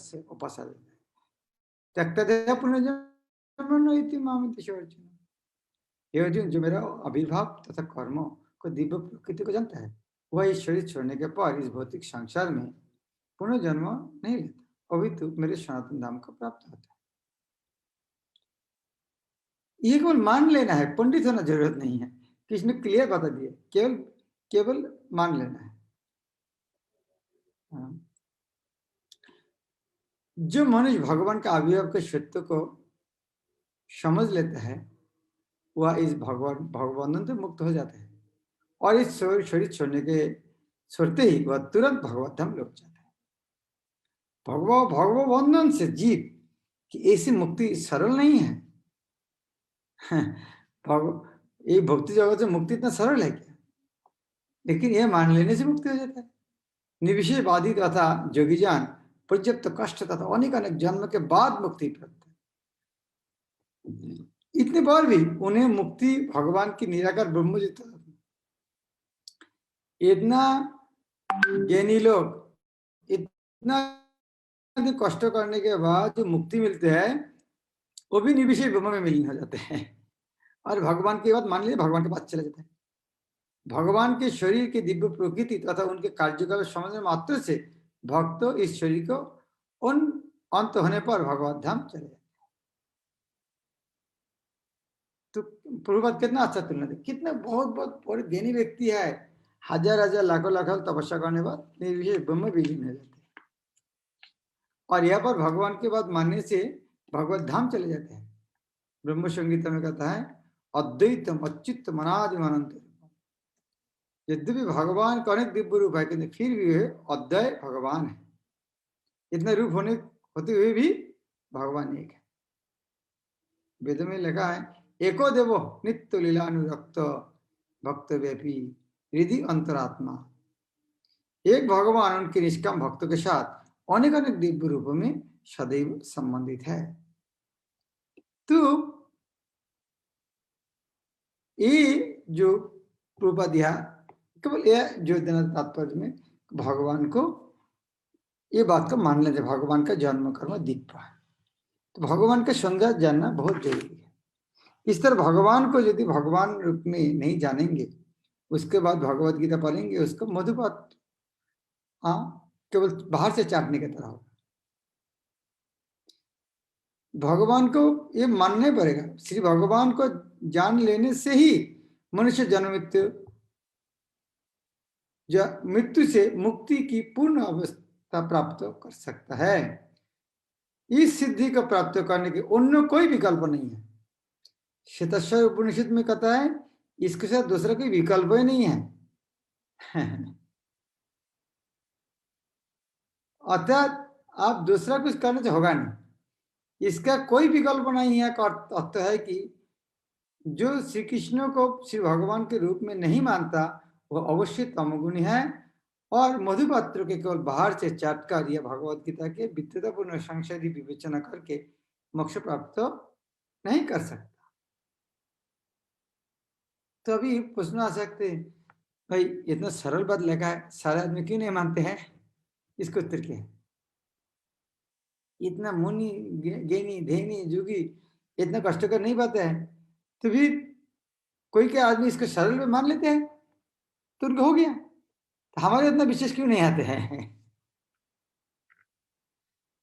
से उपसाद त्यक्तदेह पुनर्जन्म इति मामिति अर्जुन। ये अर्जुन जो मेरा आविर्भाव तथा कर्मों को दिव्य प्रकृति को जानता है, वह इस शरीर छोड़ने के बाद इस भौतिक संसार में पुनर्जन्म नहीं लेता, अभी तो मेरे सनातन धाम को प्राप्त होता है। ये केवल मान लेना है, पंडित होना जरूरत नहीं है। कृष्ण क्लियर बता दिए, केवल केवल मान लेना है। जो मनुष्य भगवान का आविर्भाव के सत्य को समझ लेता है, वह इस भगवान से मुक्त हो जाता है और इस शरीर छोड़ते ही वह तुरंत भगवत धाम लौट जाता है। भगवबंधन से जीव की ऐसी मुक्ति सरल नहीं है। ये भक्ति जगत से मुक्ति इतना सरल है क्या? लेकिन यह मान लेने से मुक्ति हो जाता है। निविषयवादी तथा जोगीजान पर्याप्त कष्ट तथा अनेक अनेक जन्म के बाद मुक्ति प्राप्त है। इतने बार भी उन्हें मुक्ति भगवान की निराकार ब्रह्म जी, इतना ज्ञानी लोग इतना कष्ट करने के बाद जो मुक्ति मिलते हैं वो भी निविषय ब्रह्म में विलीन हो जाते हैं और भगवान की बात मान लिए भगवान के पास चले जाते हैं। भगवान के शरीर की दिव्य प्रकृति तथा उनके कार्यकाल समझने मात्र से भक्त इस शरीर को उन अंत होने पर भगवत धाम चले जाते हैं। तो पूर्ववत कितना अच्छा तुलना है, कितना बहुत बहुत बड़े ज्ञानी व्यक्ति है, हजार हजार लाखों लाखों तपस्या करने बाद निर्विशेष ब्रह्म विलीन हो जाते हैं और यहाँ पर भगवान की बात मानने से भगवत धाम चले जाते हैं। ब्रह्म संगीता में कहता है अद्वैतम अच्युत मनादि अनंत। यद्यपि भगवान का अनेक दिव्य रूप है, किंतु फिर भी अद्वय भगवान है। इतने रूप होते हुए भी भगवान एक है। वेद में लिखा है एको देवो नित्य लीलानुरक्त भक्त व्यापी हृदय अंतरात्मा। एक भगवान उनके निष्काम भक्तों के साथ अनेक अनेक दिव्य रूपों में सदैव संबंधित है। तो ये जो रूपा दिया केवल यह जो देना तात्पर्य में भगवान को ये बात को मान लेते, भगवान का जन्म कर्म दिख पाए तो भगवान का संज्ञा जानना बहुत जरूरी है। इस तरह भगवान को यदि भगवान रूप में नहीं जानेंगे, उसके बाद भगवत गीता पढ़ेंगे, उसको मधुपात केवल बाहर से चाटने की तरह होगा। भगवान को ये मानना पड़ेगा। श्री भगवान को जान लेने से ही मनुष्य जन्म मृत्यु से मुक्ति की पूर्ण अवस्था प्राप्त कर सकता है। इस सिद्धि को प्राप्त करने के अन्य कोई विकल्प नहीं है। श्वेताश्वतर उपनिषद में कहता है इसके साथ दूसरा कोई विकल्प ही नहीं है। अर्थात आप दूसरा कुछ करने से होगा नहीं, इसका कोई विकल्प नहीं है। अर्थ है कि जो श्री कृष्ण को श्री भगवान के रूप में नहीं मानता वह अवश्य तमोगुणी है और मधुपात्र के केवल बाहर से चाटकर या भगवत गीता के विद्युतापूर्ण संशय विवेचना करके मोक्ष प्राप्त नहीं कर सकता। तो अभी प्रश्न आ सकते भाई इतना सरल बात लिखा है, सारे आदमी क्यों नहीं मानते हैं? इसको उत्तर क्या है? इतना मुनि ज्ञानी धैनी जोगी इतना कष्ट कर नहीं पाते हैं, तो भी कोई क्या आदमी इसको सरल में मान लेते हैं तो उनको हो गया। तो हमारे इतना विशेष क्यों नहीं आते हैं?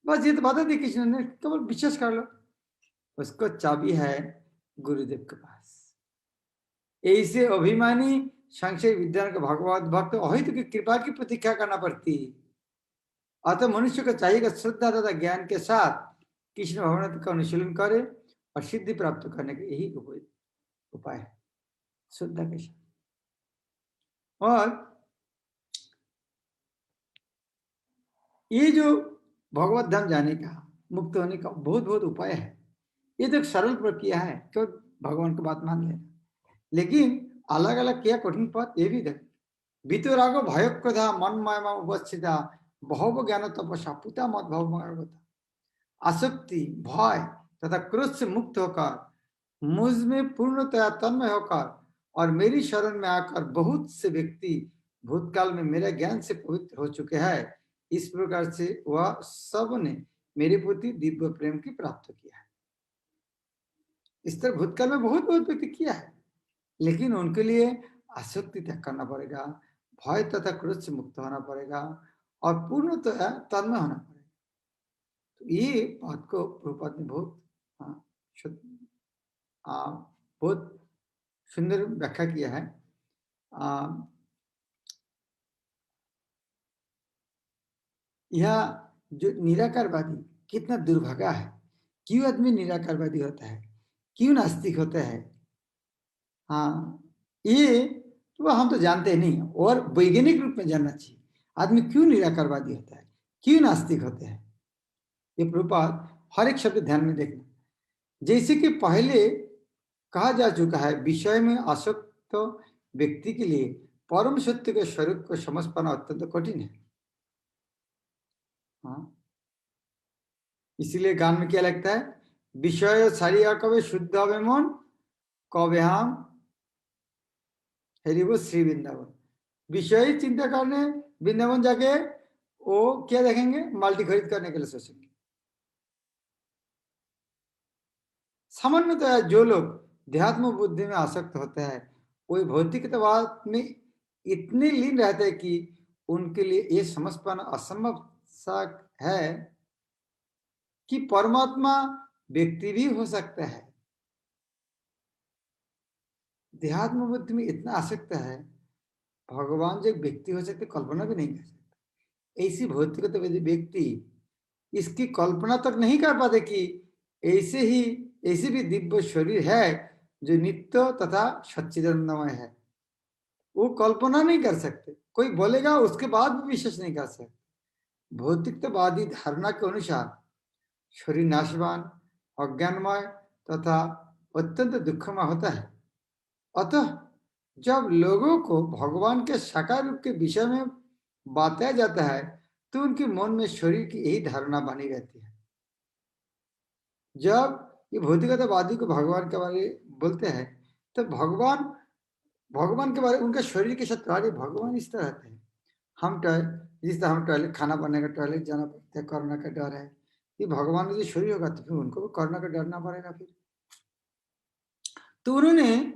बस ये तो बता दी कृष्ण ने, केवल विश्वास कर लो। उसको चाबी है गुरुदेव के पास। ऐसे अभिमानी संशय विद्वान का भगवत भक्त अहित की कृपा की प्रतीक्षा करना पड़ती। अतः मनुष्य को चाहिए श्रद्धा तथा ज्ञान के साथ कृष्ण भगवान का अनुशीलन करे और सिद्धि प्राप्त करने के यही उपाय है, श्रद्धा के साथ। और ये जो भगवत धाम जाने का मुक्त होने का बहुत बहुत उपाय है, ये तो एक सरल प्रक्रिया है, क्यों भगवान की बात मान लेना। लेकिन अलग अलग क्या कठिन पथ ये भी देख वितराग भय क्रोधा मन माया उपस्थिता बहु ज्ञान तपस्या पुता मत भव आसक्ति भय तथा क्रोध से मुक्त होकर मुझ में पूर्णतया तन्मय होकर और मेरी शरण में आकर बहुत से व्यक्ति भूतकाल में मेरे ज्ञान से पवित्र हो चुके हैं। इस प्रकार से वह सब ने मेरे प्रति दिव्य प्रेम की प्राप्त किया है। इस तरह भूतकाल में बहुत बहुत व्यक्ति किया है, लेकिन उनके लिए आसक्ति त्याग करना पड़ेगा, भय तथा क्रोध से मुक्त होना पड़ेगा और पूर्णतः तन्मय होना पड़ेगा। तो ये बात को प्रभुपाद ने बहुत बहुत सुंदर व्याख्या किया है। यह जो निराकारवादी कितना दुर्भागा है, क्यों आदमी निराकारवादी होता है, क्यों नास्तिक होता है? हाँ, ये तो हम तो जानते नहीं, और वैज्ञानिक रूप में जानना चाहिए आदमी क्यों निराकारवादी होता है, क्यों नास्तिक होते हैं। ये प्रभुपाद हर एक शब्द ध्यान में देखना। जैसे कि पहले कहा जा चुका है, विषय में आसक्त व्यक्ति के लिए परम सत्य के स्वरूप को समझ पाना अत्यंत कठिन है। हाँ, इसीलिए गान में क्या लगता है, विषय सारिया कवे शुद्ध हवे मन, कवे हम हेरिबो श्री वृंदावन। विषय चिंता करने वृंदावन जाके वो क्या देखेंगे, माल्टी खरीद करने के लिए सोचेंगे। सामान्यतः जो लोग ध्यात्म बुद्धि में आसक्त होते हैं, वो भौतिकतावाद में इतने लीन रहते हैं कि उनके लिए ये समझ पाना असंभव सा है कि परमात्मा व्यक्ति भी हो सकता है। ध्यात्म बुद्धि में इतना आसक्त है, भगवान जो एक व्यक्ति हो सकते कल्पना भी नहीं कर सकता। ऐसी भौतिकतावादी व्यक्ति इसकी कल्पना तक नहीं कर पाते कि ऐसे भी दिव्य शरीर है जो नित्य तथा सच्चिदानंदमय है। वो कल्पना नहीं कर सकते, कोई बोलेगा उसके बाद भी विश्वास नहीं कर सकते। भौतिकतावादी धारणा के अनुसार शरीर नाशवान, अज्ञानमय तथा अत्यंत दुखमय होता है। अतः जब लोगों को भगवान के साकार रूप के विषय में बताया जाता है, तो उनके मन में शरीर की यही धारणा बनी रहती है। जब ये भौतिकतावादी को भगवान के बारे में बोलते हैं, तो भगवान के बारे में उनका शरीर के साथ भगवान इस तरह रहते हैं। हम जिस तरह हम टॉयलेट, खाना बनने का टॉयलेट जाना पड़ता है, कोरोना का डर है, ये भगवान का जो शरीर होगा तो फिर उनको भी कोरोना का डरना पड़ेगा। फिर तो उन्होंने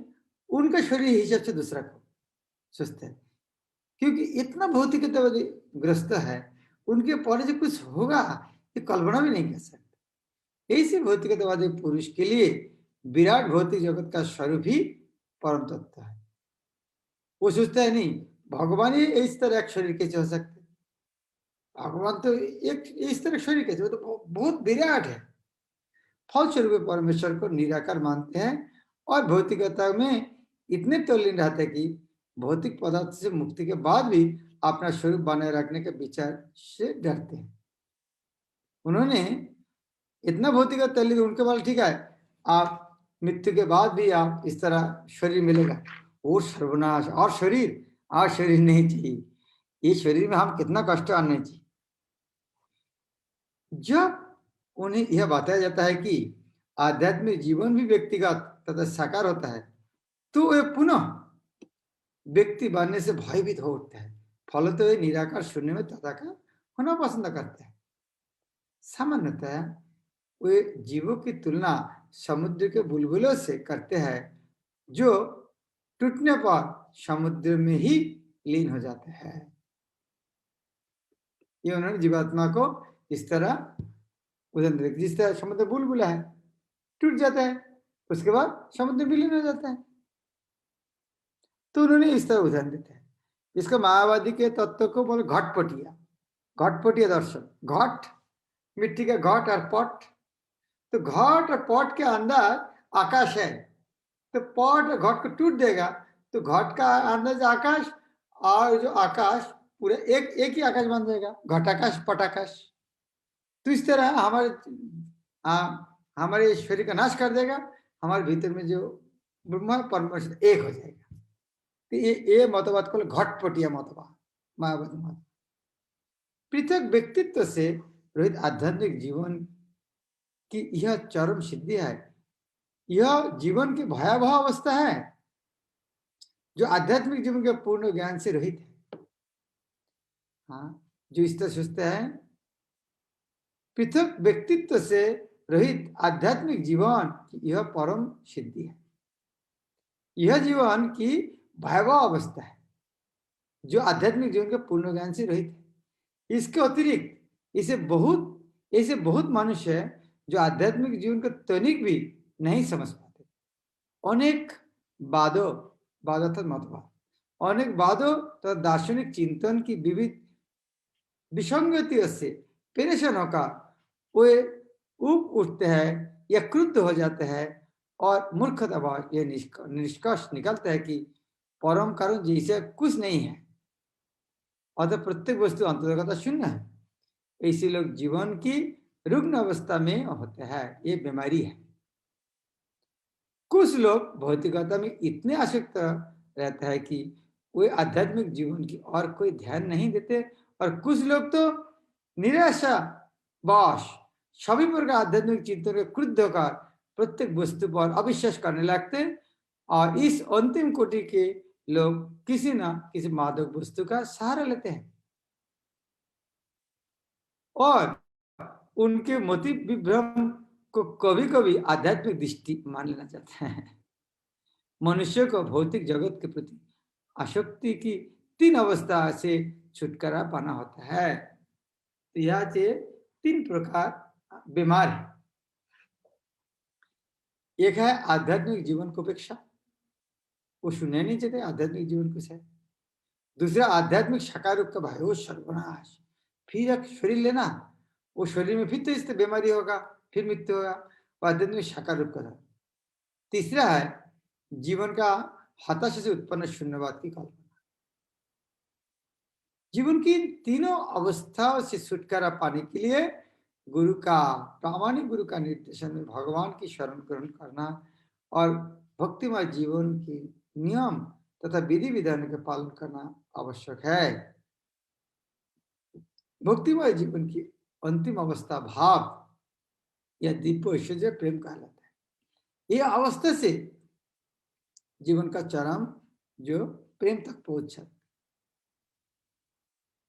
उनका शरीर हिसाब से दूसरा को सोचते हैं, क्योंकि इतना भौतिकतावादी ग्रस्त है, उनके पर जो कुछ होगा ये कल्पना भी नहीं कर सकते। ऐसे भौतिकतावादी पुरुष के लिए विराट भौतिक जगत का स्वरूप ही परम तत्व है। वो सोचता है नहीं भगवान ही इस तरह एक शरीर कैसे हो सकते, भगवान तो एक इस तरह शरीर कैसे, वो तो बहुत विराट है। फलस्वरूप परमेश्वर को निराकार मानते हैं और भौतिकता में इतने तल्लीन रहते हैं कि भौतिक पदार्थ से मुक्ति के बाद भी अपना स्वरूप बनाए रखने के विचार से डरते हैं। उन्होंने इतना भौतिक तल्लीन, उनके बारे ठीक है, आप मृत्यु के बाद भी आप इस तरह शरीर मिलेगा, और सर्वनाश, और शरीर नहीं चाहिए, ये शरीर में हम कितना कष्ट आने चाहिए। जब उन्हें यह बताया जाता है कि आध्यात्मिक जीवन भी व्यक्तिगत तथा साकार होता है, तो वे पुनः व्यक्ति बनने से भयभीत हो उठते हैं। फलतः वे निराकार शून्य में तथाकार होना पसंद करते हैं। सामान्यतः वे जीवों की तुलना समुद्र के बुलबुलों से करते हैं, जो टूटने पर समुद्र में ही लीन हो जाते हैं। ये उन्होंने जीवात्मा को इस तरह उदाहरण दिया, जिस तरह समुद्र बुलबुला है, टूट जाता है, उसके बाद समुद्र विलीन हो जाता है। तो उन्होंने इस तरह उदाहरण देते हैं। इसका मायावादी के तत्व को बोले घटपटिया दर्शन। घट, मिट्टी का घट और पट, तो घट और पट के अंदर आकाश है, तो पट और घट को टूट देगा तो घट का अंदर जो आकाश और जो आकाश पूरे एक ही आकाश बन जाएगा, घटाकाश पटाकाश। तो इस तरह हमारे शरीर का नाश कर देगा, हमारे भीतर में जो ब्रह्म परमेश्वर एक हो जाएगा। तो ये मतवाद को घटपटिया मतवाद, मायावादी मत। पृथक व्यक्तित्व से रहित आध्यात्मिक जीवन की यह चरम सिद्धि है। यह जीवन की भयावह अवस्था है जो आध्यात्मिक जीवन के पूर्ण ज्ञान से रहित है। हाँ, जो इस तरह सोचता है पृथक व्यक्तित्व से रहित आध्यात्मिक जीवन यह परम सिद्धि है। यह जीवन की भयावह अवस्था है जो आध्यात्मिक जीवन के पूर्ण ज्ञान से रहित है। इसके अतिरिक्त ऐसे बहुत मनुष्य है जो आध्यात्मिक जीवन का तनिक भी नहीं समझ पाते। अनेक वादों अर्थात मतवाद, अनेक वादों तथा दार्शनिक चिंतन की विविध विसंगतियों से परेशान होकर वे ऊब उठते हैं या क्रुद्ध हो जाते हैं और मूर्खताभाव यह निष्कर्ष निकलता है कि परम कारण जैसे कुछ नहीं है, अतः प्रत्येक वस्तु अंतर्गत शून्य है। ऐसे लोग जीवन की रुग्ण अवस्था में होते हैं। ये बीमारी है। कुछ लोग भौतिकता में इतने आसक्त रहते हैं कि वे आध्यात्मिक जीवन की और कोई ध्यान नहीं देते, और कुछ लोग तो निराशा वश सभी प्रकार आध्यात्मिक चिंतन के क्रुद्ध होकर प्रत्येक वस्तु पर अविश्वास करने लगते, और इस अंतिम कोटि के लोग किसी न किसी मादक वस्तु का सहारा लेते हैं और उनके मोति विभ्रम को कभी कभी आध्यात्मिक दृष्टि मान लेना चाहते हैं। मनुष्य को भौतिक जगत के प्रति आसक्ति की 3 अवस्था से छुटकारा पाना होता है। तो यहाँ से 3 प्रकार बीमार है। एक है आध्यात्मिक जीवन को अपेक्षा, वो सुनने नहीं चाहते आध्यात्मिक जीवन कुछ है। दूसरा आध्यात्मिक साकार रूप का भाई, वो सर्वनाश, फिर एक शरीर लेना, वो शरीर में फिर तो इससे बीमारी होगा, फिर मृत्यु होगा, वो आध्यात्मिक साकार रूप का। तीसरा है जीवन का हताशा से उत्पन्न शून्यवाद की कल्पना। जीवन की तीनों अवस्थाओं से छुटकारा पाने के लिए प्रामाणिक गुरु का निर्देशन में भगवान की शरण ग्रहण करना और भक्तिमय जीवन के नियम तथा विधि विधान के पालन करना आवश्यक है। भक्तिमय जीवन की अंतिम अवस्था भाव या दिव्य ऐश्वर्य प्रेम कहलाता है। यह अवस्था से जीवन का चरम जो प्रेम तक पहुंच सकता।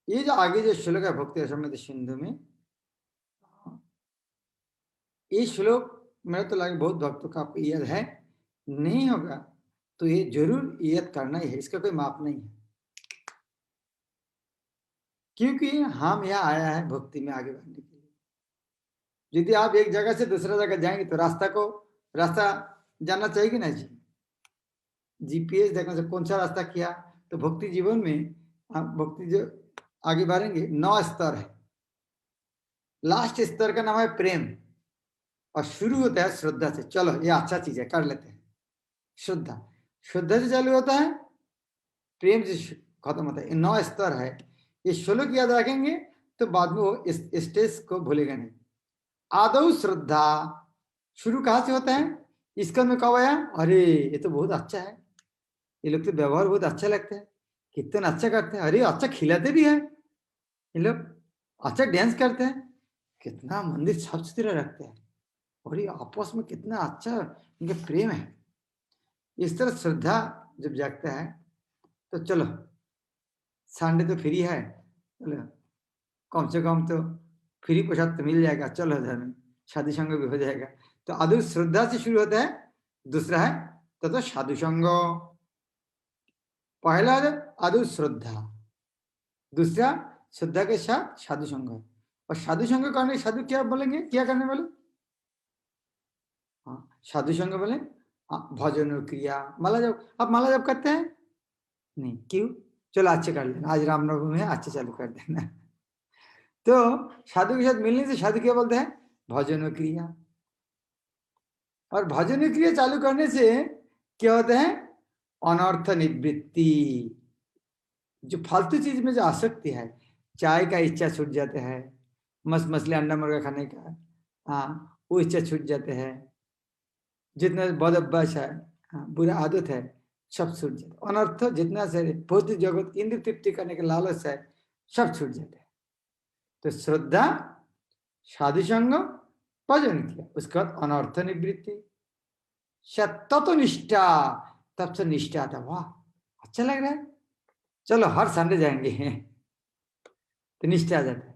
ये जो आगे जो श्लोक है भक्ति रसमृत सिंधु में, ये श्लोक मेरा तो लगे बहुत भक्तों का याद है, नहीं होगा तो ये जरूर याद करना ही है, इसका कोई माप नहीं है। क्योंकि हम यहाँ आया है भक्ति में आगे बढ़ने के लिए। यदि आप एक जगह से दूसरा जगह जाएंगे तो रास्ता जानना चाहिए कि नहीं? जीपीएस देखने से कौन सा रास्ता किया। तो भक्ति जीवन में भक्ति जो आगे बढ़ेंगे 9 स्तर है। लास्ट स्तर का नाम है प्रेम और शुरू होता है श्रद्धा से। चलो ये अच्छा चीज है, कर लेते हैं। श्रद्धा से चालू होता है, प्रेम से खत्म होता है। ये 9 स्तर है। ये श्लोक याद रखेंगे तो बाद में वो इस स्टेज को भूलेगा नहीं। आदौ श्रद्धा शुरू कहाँ से होता है? इसका में कब आया? अरे ये तो बहुत अच्छा है, ये लोग तो व्यवहार बहुत अच्छा लगता है, कितना अच्छा करते हैं, अरे अच्छा खिलाते भी हैं ये लोग, अच्छा डांस करते हैं, कितना मंदिर साफ सुथरा रखते हैं, और ये आपस में कितना अच्छा इनका प्रेम है। इस तरह श्रद्धा जब जागता है तो चलो संडे तो फ्री है, चलो कम से कम तो फ्री प्रसाद तो मिल जाएगा, चलो धर्म शादी संग भी हो जाएगा। तो आदि श्रद्धा से शुरू होता है। दूसरा है तो साधु संग। पहला है आदि श्रद्धा, दूसरा श्रद्धा के साथ साधु संग। और साधु संग करने साधु क्या बोलेंगे, क्या करने वाले? हाँ साधु संग बोले भजन क्रिया। माला जब आप माला जब करते हैं नहीं, क्यों? चलो अच्छे कर लेना, आज रामनवमी है, अच्छे चालू कर देना। तो साधु के साथ मिलने से साधु क्या बोलते हैं? भजन क्रिया। और भजन क्रिया चालू करने से क्या होता है? अनर्थ निवृत्ति। जो फालतू चीज में जो आसक्ति है, चाय का इच्छा छूट जाते हैं, मछली अंडा मुर्गा खाने का, हाँ वो इच्छा छूट जाते हैं, जितना बद अभ्यास है, हाँ बुरा आदत है, सब छूट जाते। अनर्थ जितना से भौतिक जगत इंद्र तृप्ति करने के लालच है, सब छूट जाते हैं। तो श्रद्धा, साधु संग, भजन किया, उसके बाद अनर्थ निवृत्ति, तत्व निष्ठा। तब से निष्ठा आता, वाह अच्छा लग रहा है, चलो हर संडे जाएंगे, तो निष्ठा आ जाता है।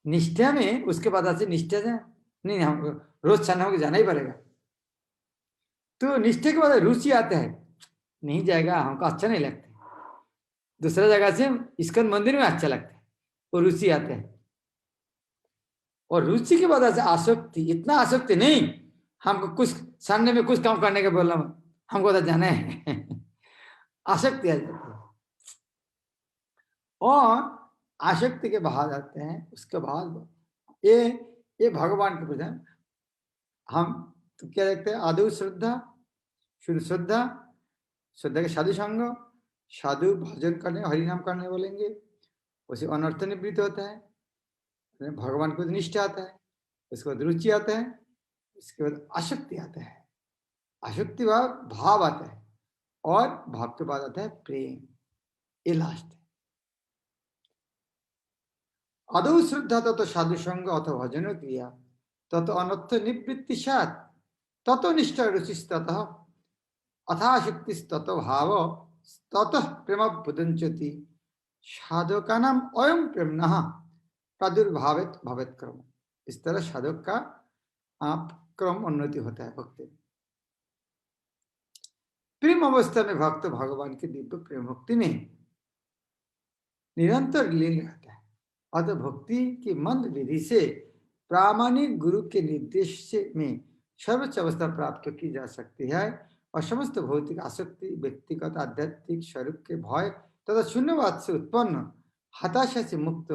निष्ठा में उसके बाद अच्छे निष्ठा से नहीं, हम रोज छाना होकर जाना ही पड़ेगा। तो निष्ठा के बाद रुचि आता है, नहीं जाएगा हमको अच्छा नहीं लगता। दूसरा जगह से इस्कन मंदिर में अच्छा लगता है, वो रुचि आते हैं। और रुचि के बाद ऐसे आसक्ति, इतना आसक्ति नहीं हमको कुछ सामने में कुछ काम करने का बोलना, हमको तो जाना है आसक्ति आ जाती है। और आसक्ति के बाद आते हैं, उसके बाद ये भगवान के प्रति हम तो क्या देखते हैं, आदौ श्रद्धा, शुद्ध श्रद्धा, श्रद्धा के साधु संग, साधु भजन करने हरि नाम करने बोलेंगे, उसे अनर्थ निवृत्त होता है, भगवान को निष्ठा आता है, उसके बाद रुचि आता है, उसके बाद आसक्ति आता है, आसक्ति भाव आता है, और भाव के बाद आता है प्रेम, ये लास्ट है। आदौ श्रद्धा ततो साधु संग अथवा भजन क्रिया ततो अनर्थ निवृत्ति सात ततो निष्ठा रुचि ततः अथाशक्ति ततो भाव ततः प्रेम बुदंचति साधकानाम अयम प्रेम प्रादुर्भावित भवेत क्रम। इस तरह साधक का क्रम उन्नति होता है भक्ति। प्रेम अवस्था में भक्त भगवान के दिव्य प्रेम भक्ति में निरंतर लीन रहता है। अतः भक्ति की मंद विधि से प्रामाणिक गुरु के निर्देश में सर्वोच्च अवस्था प्राप्त की जा सकती है और समस्त भौतिक आसक्ति, व्यक्तिगत आध्यात्मिक स्वरूप के भय तथा शून्यवाद से उत्पन्न हताशा से मुक्त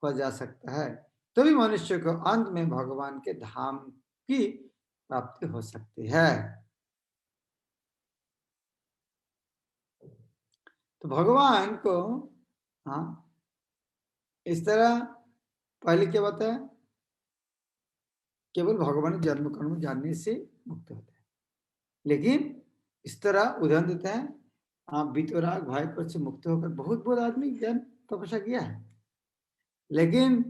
हो जा सकता है। तभी मनुष्य को अंत में भगवान के धाम की प्राप्ति हो सकती है। तो भगवान को इस तरह पहले क्या बताया, केवल भगवान जन्म कर्म जानने से मुक्त होता है। लेकिन इस तरह उदाहरण देते हैं, वितराग भय पर से मुक्त होकर बहुत बहुत आदमी ज्ञान तपस्या किया है, लेकिन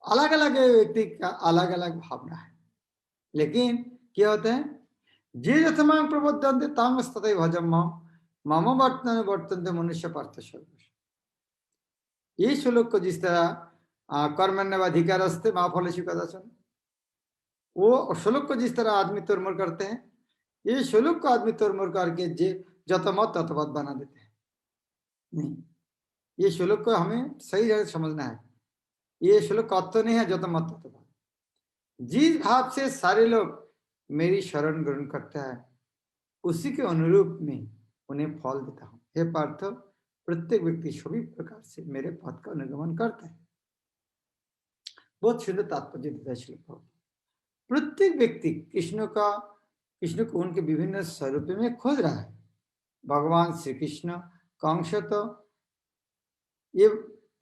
अलग अलग व्यक्ति का अलग अलग भावना है। लेकिन क्या होता है, जे यथमांग प्रबोधन्ते तांग तथै भजम मम वर्तन वर्तन्ते मनुष्य पार्थ सर्वश। ये श्लोक को जिस तरह कर्मण्यवाधिकार अस्ते माँ फल कदाचन, वो श्लोक को जिस तरह आदमी तोड़मोड़ करते हैं, ये श्लोक को आदमी तोड़मोड़ करके जतमत ततवत बना देते हैं। नहीं, ये श्लोक को हमें सही जगह समझना है। ये श्लोक का अर्थ नहीं है जतमत ततवत। जिस भाव से सारे लोग मेरी शरण ग्रहण करते हैं, उसी के अनुरूप में उन्हें फल देता हूँ। हे पार्थ, प्रत्येक व्यक्ति सभी प्रकार से मेरे पद का अनुगमन करता है। बहुत सुंदर तात्पर्य देता है श्लोक। प्रत्येक व्यक्ति कृष्ण को उनके विभिन्न स्वरूप में खोज रहा है। भगवान श्री कृष्ण कंस, तो ये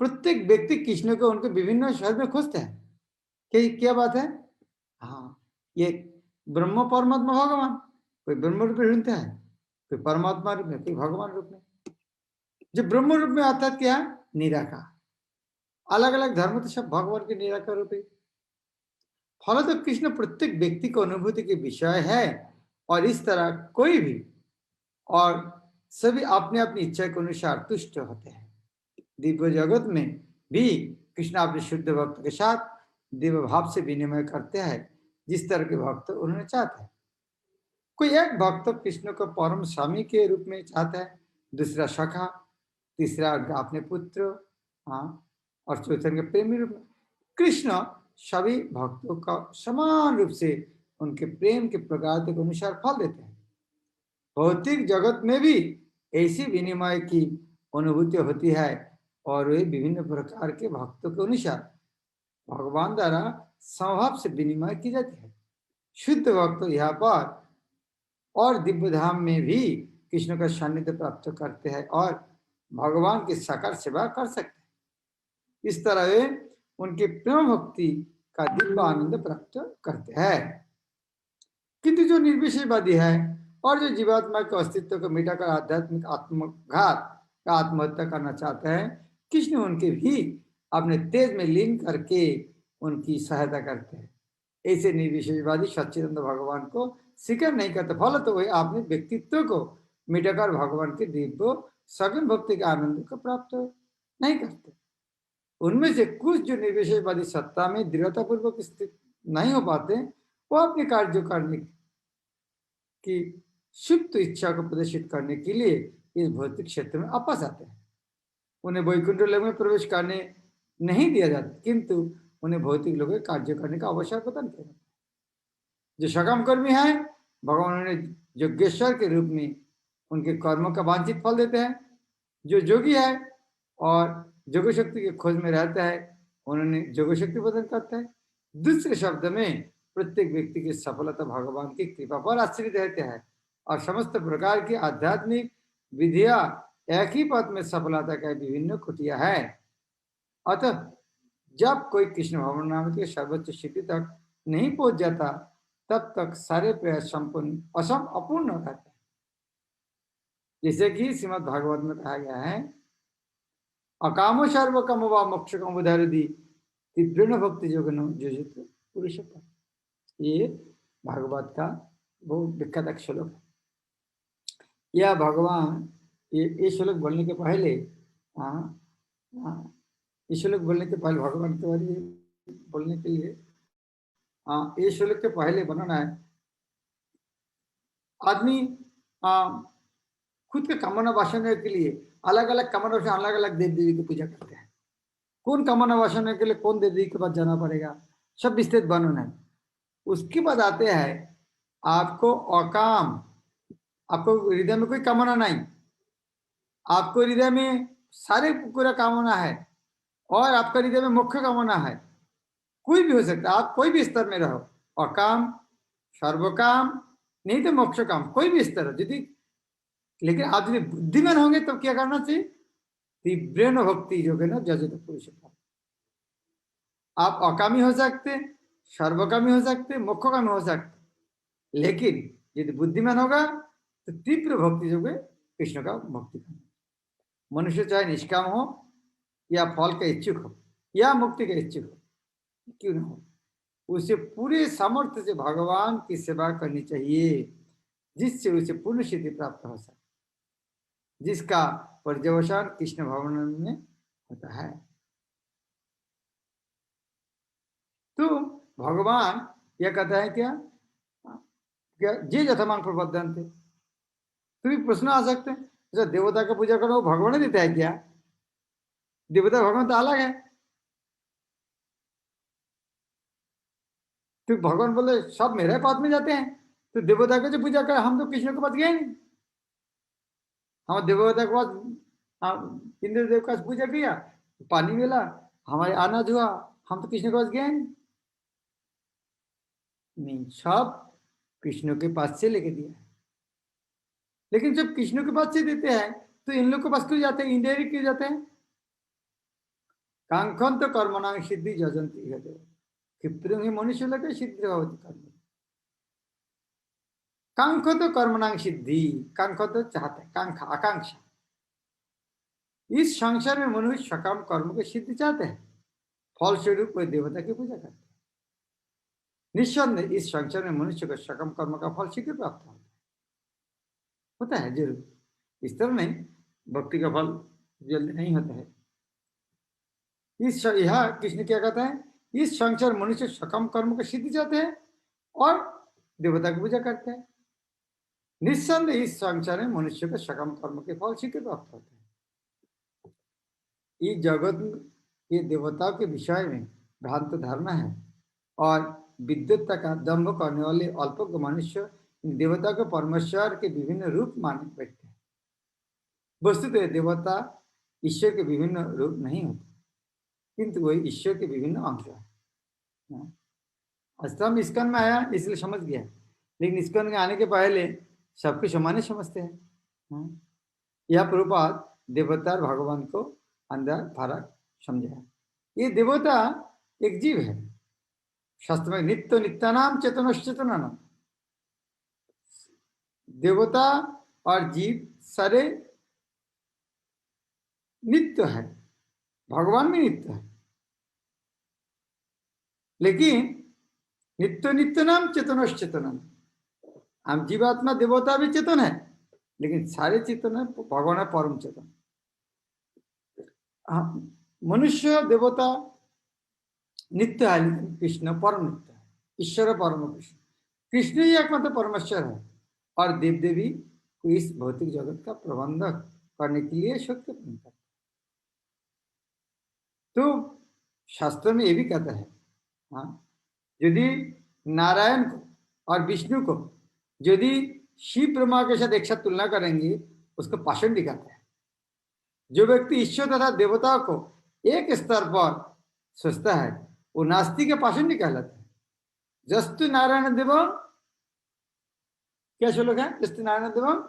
प्रत्येक व्यक्ति कृष्ण को उनके विभिन्न स्वरूप में खोजते हैं। क्या बात है, हाँ, ये ब्रह्म परमात्मा भगवान, कोई ब्रह्म रूप में ढूंढता है, कोई परमात्मा रूप में, कोई भगवान रूप में। जो ब्रह्म रूप में आता है क्या, निराकार। अलग अलग धर्म तो सब भगवान के निराकार रूप है। फल तो कृष्ण प्रत्येक व्यक्ति को अनुभूति के विषय है, और इस तरह कोई भी और सभी अपने अपनी इच्छा के अनुसार तुष्ट होते हैं। दिव्य जगत में भी कृष्ण अपने शुद्ध भक्त के साथ दिव्य भाव से विनिमय करते हैं, जिस तरह के भक्त उन्होंने चाहते हैं। कोई एक भक्त कृष्ण को परम स्वामी के रूप में चाहता है, दूसरा सखा, तीसरा अपने पुत्र, और चौथे के प्रेमी रूप में। कृष्ण सभी भक्तों का समान रूप से उनके प्रेम के प्रकार के अनुसार फल देते हैं। भौतिक जगत में भी ऐसी विनिमय की अनुभूति होती है, और वे विभिन्न प्रकार के भक्तों के अनुसार भगवान द्वारा स्वभाव से विनिमय की जाती है। शुद्ध भक्त यहाँ पर और दिव्य धाम में भी कृष्ण का सानिध्य प्राप्त करते हैं और भगवान की साकार सेवा कर सकते हैं। इस तरह वे उनके प्रेम भक्ति का दिव्य आनंद प्राप्त करते हैं। किंतु जो निर्विशेषवादी है और जो जीवात्मा के अस्तित्व को मिटाकर आध्यात्मिक आत्मघात का आत्महत्या करना चाहते हैं, कृष्ण उनके भी अपने तेज में लीन करके उनकी सहायता करते हैं। ऐसे निर्विशेषवादी सच्चिदानंद भगवान को स्वीकार नहीं करते, फल तो वही अपने व्यक्तित्व को मिटाकर भगवान के दिव्य सगुण भक्ति के आनंद को प्राप्त नहीं करते। उनमें से कुछ जो निर्विशेषवादी सत्ता में दृढ़तापूर्वक स्थित नहीं हो पाते, वो अपने कार्य करने की सुप्त इच्छा को प्रदर्शित करने के लिए इस भौतिक क्षेत्र में वापस आते हैं। उन्हें वैकुंठ लोक में प्रवेश करने नहीं दिया जाता, किंतु उन्हें भौतिक लोक में कार्य करने का अवसर प्रदान किया जाता है। जो सकाम कर्मी है, भगवान उन्हें योगेश्वर के रूप में उनके कर्मों का वांछित फल देते हैं। जो योगी है और जोग शक्ति की खोज में रहता है, उन्होंने जोग शक्ति प्रदान करता है। दूसरे शब्द में प्रत्येक व्यक्ति की सफलता भगवान की कृपा पर आश्रित रहते हैं और समस्त प्रकार की आध्यात्मिक विधिया एक ही पद में सफलता का विभिन्न कुटिया है। अतः जब कोई कृष्ण भगवान नाम के सर्वोच्च सिद्धि तक नहीं पहुंच जाता, तब तक सारे प्रयास संपूर्ण अपूर्ण रहते हैं। जैसे कि श्रीमद् भागवत में कहा गया है, अकामो सर्वकम व मोक्षकम उदारदी तीव्र भक्ति जोगनो जोजित पुरुष। ये भागवत का बहुत विख्यात श्लोक है। यह भगवान ये श्लोक बोलने के पहले ये श्लोक बोलने के पहले भगवान के बारे में बोलने के लिए ये श्लोक के पहले बनाना है, आदमी खुद के कामना वासना के लिए अलग अलग कामना से अलग अलग देव देवी की पूजा करते हैं। कौन कामना वासना के लिए कौन देव देवी के पास जाना पड़ेगा, सब विस्तृत वर्णन है। उसके बाद आते हैं आपको अकाम, आपको हृदय में कोई कामना नहीं, आपको हृदय में सारे पूरा कामना है और आपका हृदय में मुख्य कामना है। कोई भी हो सकता है, आप कोई भी स्तर में रहो, अकाम सर्वकाम नहीं तो मोक्ष काम, कोई भी स्तर हो। यदि लेकिन आप यदि बुद्धिमान होंगे तब क्या करना चाहिए, तीव्र भक्ति जो है ना जजत पुरुष। आप अकामी हो सकते, सर्वकामी हो सकते, मोक्षकामी हो सकते, लेकिन यदि बुद्धिमान होगा तो तीव्र भक्ति जो है कृष्ण का भक्ति करना। मनुष्य चाहे निष्काम हो या फल का इच्छुक हो या मुक्ति का इच्छुक हो, क्यों ना हो, उसे पूरे सामर्थ्य से भगवान की सेवा करनी चाहिए, जिससे उसे पूर्ण सिद्धि प्राप्त हो सके, जिसका पर्यवसान कृष्ण भगवान में होता है। तो भगवान यह कहता है क्या जे यथामान प्रबद्धन्ते। तो भी प्रश्न आ सकते हैं, जैसे देवता का पूजा करो भगवान ने देता है क्या? देवता भगवान तो अलग है। तो भगवान बोले सब मेरे पास में जाते हैं, तो देवता का जो पूजा करे, हम तो कृष्ण के पास गए नहीं। हम देवता के पास इंद्र देव का पूजा किया, पानी मिला, हमारे अनाज हुआ, हम तो कृष्ण के पास गए नहीं, सब कृष्ण के पास से लेके दिया है। लेकिन जब कृष्ण के पास से देते हैं तो इन लोग के पास क्यों जाते हैं, इंडिया क्यों जाते हैं? कांखन तो कर्मणांग सिद्धि जजंती है, क्षिप्रं ही मनुष्य लगे सिद्धि होती कर्म। कांख तो कर्मणांग सिद्धि, कांख तो चाहते हैं, कांखा आकांक्षा। इस संसार में मनुष्य सकाम कर्म की सिद्धि चाहते हैं, फल स्वरूप कोई देवता की पूजा करते हैं। निस्संदेह इस संसार में मनुष्य को सकाम कर्म का फल शीघ्र प्राप्त होता है जरूर, इस तरह नहीं भक्ति का फल जल्दी नहीं होता है। इस यह कृष्ण क्या कहता है, इस संसार मनुष्य सकाम कर्म की सिद्धि चाहते हैं और देवता की पूजा करते हैं। निस्संदेह इस संसार में मनुष्य को सकाम कर्म के फल शीघ्र प्राप्त होते हैं। इस जगत के देवताओं के विषय में भ्रांत धारणा है और विद्युत्ता का दंभ करने वाले अल्पज्ञ मनुष्य देवता को परमेश्वर के विभिन्न रूप माने बैठते हैं। वस्तुतः देवता ईश्वर के विभिन्न रूप नहीं होते, किंतु वही ईश्वर के विभिन्न अंश है। अष्टम इस्कन में आया इसलिए समझ गया, लेकिन इस्कन में आने के पहले सबके समान समझते हैं। यह प्रभुपाद देवता और भगवान को अंदर फर्क समझाया। ये देवता एक जीव है, शास्त्र में नित्य नित्यानाम चेतनश्चेतना नाम। देवता और जीव सारे नित्य है, भगवान भी नित्य है, लेकिन नित्य नित्य नाम चेतनश्चेतनम। हम जीवात्मा देवता भी चेतन है, लेकिन सारे चेतन है, भगवान है परम चेतन। मनुष्य देवता नित्य है, लेकिन कृष्ण परम नित्य है। ईश्वर परम कृष्ण, कृष्ण ही एकमात्र परमेश्वर है और देव देवी को इस भौतिक जगत का प्रबंधक करने के लिए शक्ति प्रदान करते। तो शास्त्र में ये भी कहता है, हाँ, यदि नारायण को और विष्णु को यदि शिव ब्रह्मा के साथ एक साथ तुलना करेंगे, उसको पाषंड दिखाता है। जो व्यक्ति ईश्वर तथा देवता को एक स्तर पर सोचता है वो नास्तिक के पाषंड कहलाता है। जस्तु नारायण देवम, क्या श्लोक है? जस्तु नारायण देवम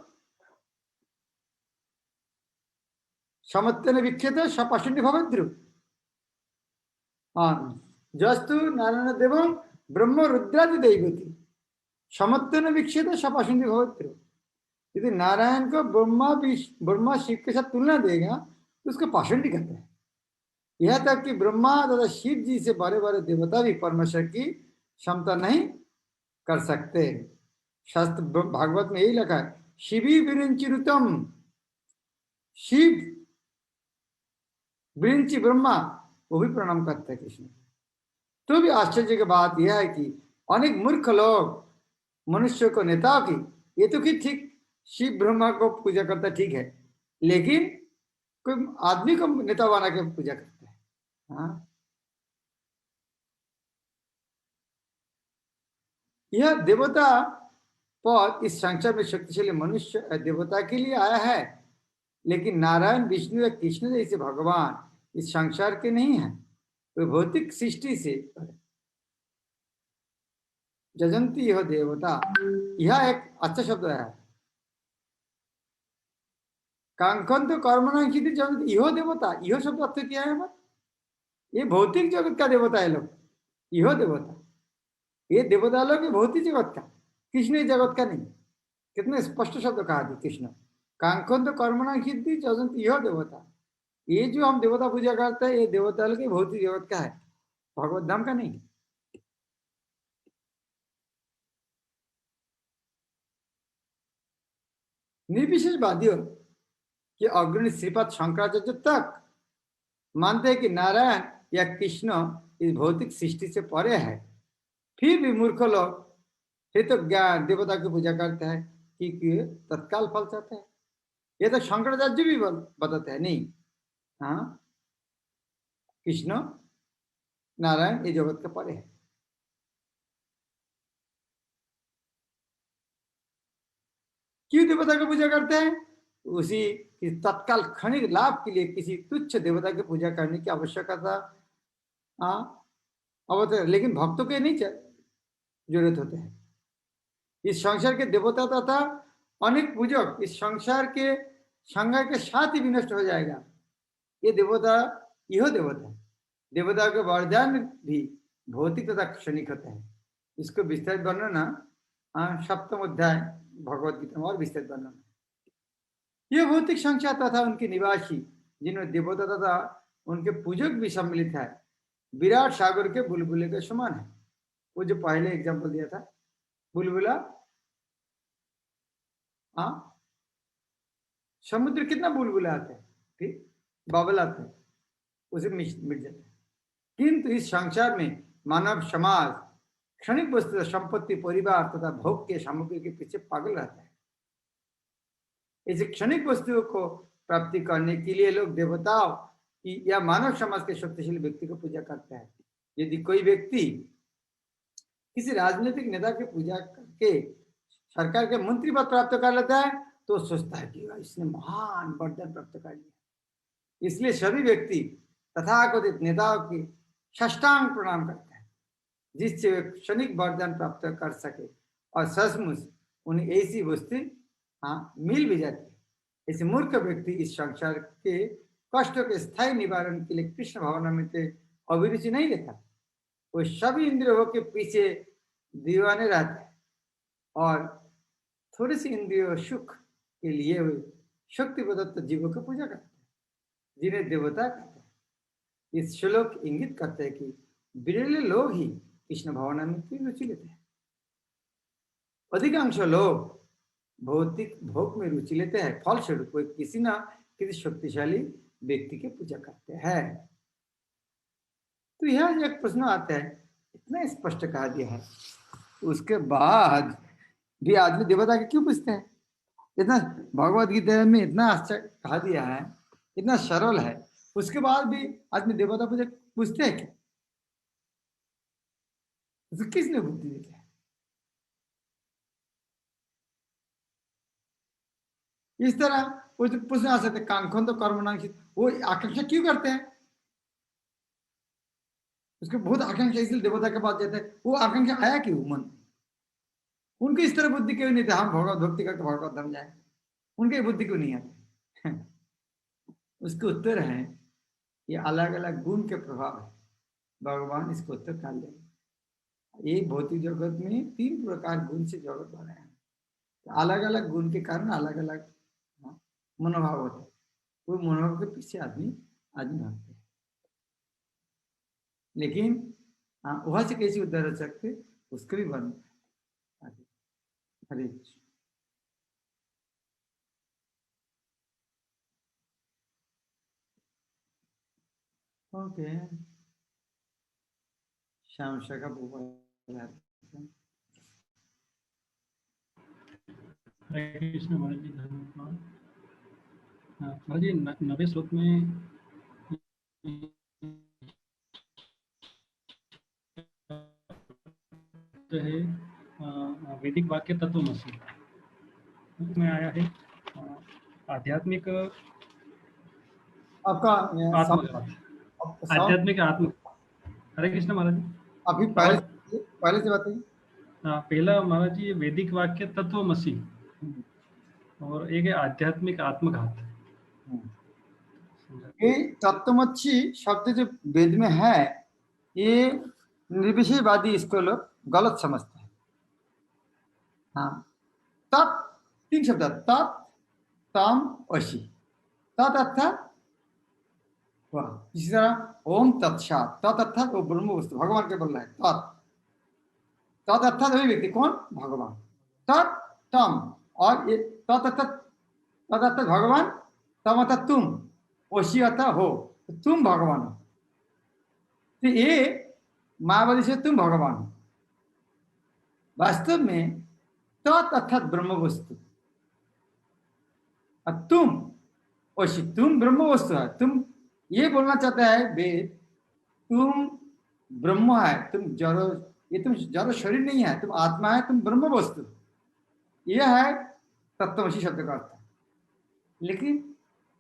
समत्तेन विख्यात सपाषंडी भवद्रु। हाँ, जस्तु नारायण देवम ब्रह्म रुद्रादि दैवती समत्तेन विख्यात सपाषंडी भवद्रु। यदि नारायण को ब्रह्मा शिव के साथ तुलना देगा तो उसको पाषंडी कहते हैं। यह तक कि ब्रह्मा तथा शिव जी से बड़े बड़े देवता भी परमेश्वर की क्षमता नहीं कर सकते। शास्त्र भागवत में यही लिखा है, शिवी विरिंचिरुतम, शिव विरिंची ब्रह्मा वो भी प्रणाम करते हैं कृष्ण। तो भी आश्चर्य की बात यह है कि अनेक मूर्ख लोग मनुष्य को नेता की, ये तो कि ठीक शिव ब्रह्मा को पूजा करता ठीक है, लेकिन कोई आदमी को नेता बना के पूजा करता है। हाँ, यह देवता पद इस संसार में शक्तिशाली मनुष्य देवता के लिए आया है, लेकिन नारायण विष्णु या कृष्ण जैसे भगवान इस संसार के नहीं है। वे भौतिक सृष्टि से जजंती यह देवता, यह एक अच्छा शब्द है। कांखन तो कर्मणांकित जगत इहो देवता, इहो शब्द अर्थ क्या है? ये भौतिक जगत का देवता है लोग, इहो देवता, ये देवता लोग ये भौतिक जगत का, कृष्ण जगत का नहीं। कितने स्पष्ट शब्द कहा थी कृष्ण, कांखन तो कर्मणांकित जजंती इहो देवता। ये जो हम देवता पूजा करते हैं ये देवता लोग भौतिक जगत का है, भगवत धाम का नहीं। निर्विशेषवादियों कि अग्रणी श्रीपद शंकराचार्य तक मानते हैं कि नारायण या कृष्ण इस भौतिक सृष्टि से परे है। फिर भी मूर्ख लोग फिर तो ज्ञान देवता की पूजा करते हैं कि तत्काल फल चाहते हैं। ये तो शंकराचार्य भी बताते हैं नहीं, हाँ, कृष्ण नारायण ये जगत के परे है। क्यों देवता की पूजा करते हैं? उसी तत्काल क्षणिक लाभ के लिए किसी तुच्छ देवता की पूजा करने की आवश्यकता अब तो, लेकिन भक्तों के नहीं जरूरत होते हैं। इस संसार के देवता तथा अनेक पूजक इस संसार के संज्ञा के साथ ही विनष्ट हो जाएगा। ये देवता यह देवता है। देवता के वरदान भी भौतिक तथा क्षणिक होता है। इसको विस्तारित वर्णना सप्तम अध्याय भगवत गीता में और विस्तृत वर्णन। यह भौतिक संख्या तथा उनके निवासी जिनमें देवता तथा उनके पूजक भी सम्मिलित है विराट सागर के बुलबुले के समान है। वो जो पहले एग्जाम्पल दिया था बुलबुला, हाँ, समुद्र कितना बुलबुला आते हैं, ठीक, बबल आते हैं, उसे मिट जाते हैं। किंतु इस संसार में मानव समाज क्षणिक वस्तु संपत्ति परिवार तथा भोग के सामग्री के पीछे पागल रहता है। इस क्षणिक वस्तुओं को प्राप्ति करने के लिए लोग देवताओं की या मानव समाज के शक्तिशाली व्यक्ति को पूजा करते हैं। यदि कोई व्यक्ति किसी राजनीतिक नेता की पूजा करके सरकार के मंत्री पद प्राप्त कर लेता है तो सोचता है कि इसने महान वरदान प्राप्त कर लिया। इसलिए सभी व्यक्ति तथाकथित नेताओं की साष्टांग प्रणाम करते हैं जिससे वे क्षणिक वरदान प्राप्त कर सके और सचमुच उन्हें ऐसी वस्तु मिल भी जाती है। ऐसे मूर्ख व्यक्ति इस संसार के कष्टों के स्थायी निवारण के लिए कृष्ण भावना में अभिरुचि नहीं लेता। वो सभी इंद्रियों के पीछे दीवाने रहते हैं और थोड़ी सी इंद्रियों सुख के लिए वे शक्ति प्रदत्त जीवों की पूजा करते हैं जिन्हें देवता कहते हैं। इस श्लोक इंगित करते हैं कि विरले लोग ही कृष्ण भावना में रुचि लेते हैं। अधिकांश लोग भौतिक भोग में रुचि लेते हैं, फलस्वरूप किसी न किसी शक्तिशाली व्यक्ति की पूजा करते हैं। तो यह एक प्रश्न आता है, इतना स्पष्ट कहा दिया है, उसके बाद भी आदमी देवता के क्यों पूछते हैं? इतना भगवत गीता में इतना अच्छा कहा दिया है, इतना सरल है, उसके बाद भी आदमी देवता पूछते हैं क्या? तो किसने बुद्धि दी है? इस तरह वो जो प्रश्न आ सकते, कांखन तो कर्मणांकित, वो आकांक्षा क्यों करते हैं? उसके बहुत आकांक्षा इसलिए देवता के पास जाते हैं, वो आकांक्षा आया क्यों मन? उनकी इस तरह बुद्धि क्यों नहीं थी, हम भगवत भक्ति करके भगवत धाम जाए, उनकी बुद्धि क्यों नहीं आती? उसके उत्तर है, ये अलग अलग गुण के प्रभाव है। भगवान इसको उत्तर कर ले, ये भौतिक जगत में 3 प्रकार गुण से जगत बने हैं, अलग अलग गुण के कारण अलग अलग मनोभाव होते हैं, वो मनोभाव के पीछे आदमी भागते हैं। लेकिन वहां से कैसे उद्धार हो सकते, उसके भी वर्णन है। हरे ओके, श्याम का हरे कृष्ण महाराज जी, धन्यवाद। महाराज जी, 90 श्लोक में जो है वैदिक वाक्य तत्वमसि में आया है आध्यात्मिक आपका आत्मघात, आध्यात्मिक आत्म। हरे कृष्ण महाराज जी, अभी पहले से बताइए। पहला महाराज जी वैदिक वाक्य तत्वमसि और एक है आध्यात्मिक आत्मघात। ये तत्वमसि शब्द जो वेद में है, ये निर्विषयवादी इसको लोग गलत समझते हैं। हाँ, तत् 3 शब्द, तत् तम असी, तत् अर्थात वह, इसी तरह ओम तत्सात, तत् अर्थात वो ब्रह्म वस्तु भगवान के बोल रहा है, तत् अर्थात वही व्यक्ति कौन, भगवान। तत् तम, और ये तत् अर्थात भगवान, तम अर्थात तुम, ओसी अर्थात हो, तो तुम भगवान हो। तो ये मायावादी से तुम भगवान हो, वास्तव में तत् अर्थात ब्रह्म वस्तु, और तुम ओसी, तुम ब्रह्म वस्तु है। तुम ये बोलना चाहता है वेद, तुम ब्रह्म है, तुम जड़, ये तुम जड़ शरीर नहीं है, तुम आत्मा है, तुम ब्रह्म वस्तु, यह है तत्वमसि शब्द का अर्थ। लेकिन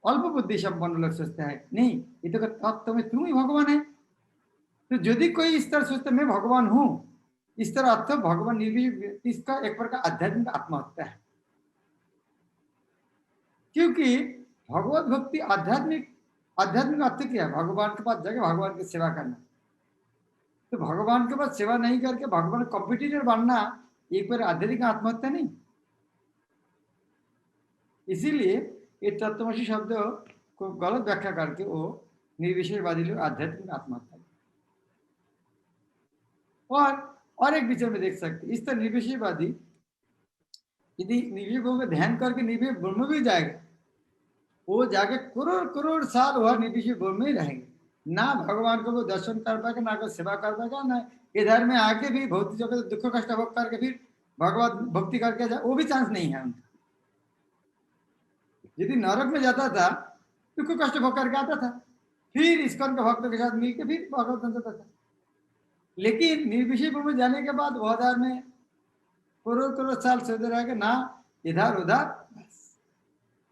अल्प बुद्धि संपन्न लोग सोचते हैं नहीं, ये तो तत्व में तुम ही भगवान है। तो यदि कोई इस तरह सोचता मैं भगवान हूं, इस तरह अर्थ भगवान निर्विशेष, इसका एक प्रकार आध्यात्मिक आत्महत्या है। क्योंकि भगवत भक्ति आध्यात्मिक अर्थ क्या है, भगवान के पास जाके भगवान की सेवा करना। तो भगवान के पास सेवा नहीं करके भगवान कॉम्पिटिटर बनना एक बार आध्यात्मिक आत्महत्या नहीं। इसीलिए ये तत्वमसि शब्द को गलत व्याख्या करके वो निर्विशेषवादी लोग आध्यात्मिक आत्महत्या। और एक विचार में देख सकते, इस तरह निर्विशेषवादी यदि निर्विशेष को ध्यान करके निर्विशेष ब्रह्म भी जाएगा, वो जाके करोड़ करोड़ साल वह निर्विशेष ब्रह्म में ही रहेंगे, ना भगवान को वो दर्शन कर पाएगा, ना कोई सेवा कर पाएगा, ना इधर में आके भी भौतिक जगत दुख कष्ट भोग करके फिर भगवत भक्ति करके जाए, वो भी चांस नहीं है उनका। यदि नरक में जाता था दुख कष्ट भोग करके आता था, फिर इस्कॉन के भक्तों के साथ मिलकर फिर भगवत जाता था। लेकिन निर्विशेष ब्रह्म जाने के बाद वो आधार में करोड़ करोड़ साल सोते रहेगा, ना इधर उधर बस।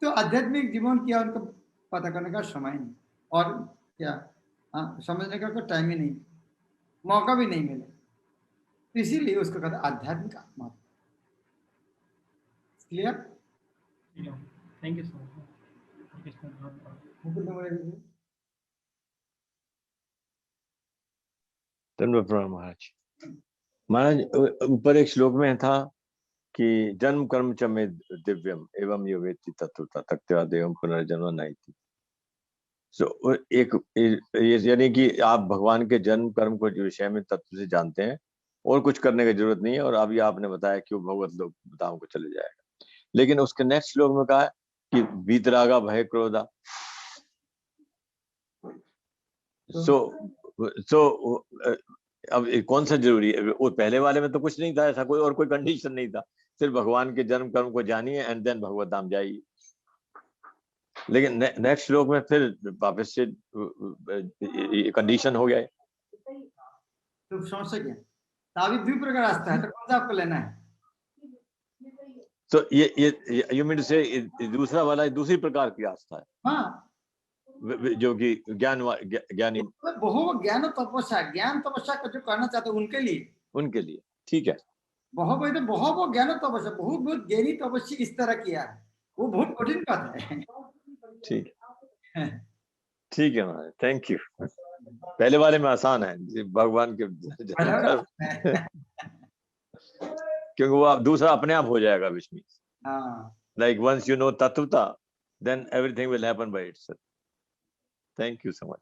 तो आध्यात्मिक जीवन किया उनको पता करने का समय नहीं, और क्या समझने का कोई टाइम ही नहीं, मौका भी नहीं मिले। तो इसीलिए उसको कहते आध्यात्मिक आत्मा। Clear? Thank you so much. महाराज ऊपर एक श्लोक में था कि जन्म कर्म च में दिव्यम एवं यो वेत्ति तत्वता तक्त्वा देवम पुनर्जन्म नाइति। सो एक यानी कि आप भगवान के जन्म कर्म को विषय में तत्व से जानते हैं और कुछ करने की जरूरत नहीं है, और अभी आपने बताया कि वो भगवत लोग धाम को चले जाएगा। लेकिन उसके नेक्स्ट श्लोक में कहा है कि वीतरागा भय क्रोधा। सो अब कौन सा जरूरी है? वो पहले वाले में तो कुछ नहीं था, ऐसा कोई और कोई कंडीशन नहीं था, सिर्फ भगवान के जन्म कर्म को जानिए एंड देन भगवत धाम जाइए। लेकिन नेक्स्ट श्लोक में फिर वापस से कंडीशन हो गया है। तो समझ गया, तो अभी द्विप्रकार का रास्ता है, तो कौन सा आपको लेना है? तो ये यू मीन टू से दूसरा वाला दूसरी प्रकार की आस्था है, हाँ, जो कि ज्ञानी बहुत ज्ञान तपस्या, ज्ञान तपस्या जो करना चाहते हैं उनके लिए ठीक है। बहुत ज्ञान तपस्या, बहुत ज्ञानी तपस्या इस तरह किया है, वो बहुत कठिन बात है। ठीक है महाराज, थैंक यू। पहले वाले में आसान है भगवान के क्योंकि वो आप दूसरा अपने आप हो जाएगा, which means like once you know तत्वता then everything will happen by itself. Thank you so much.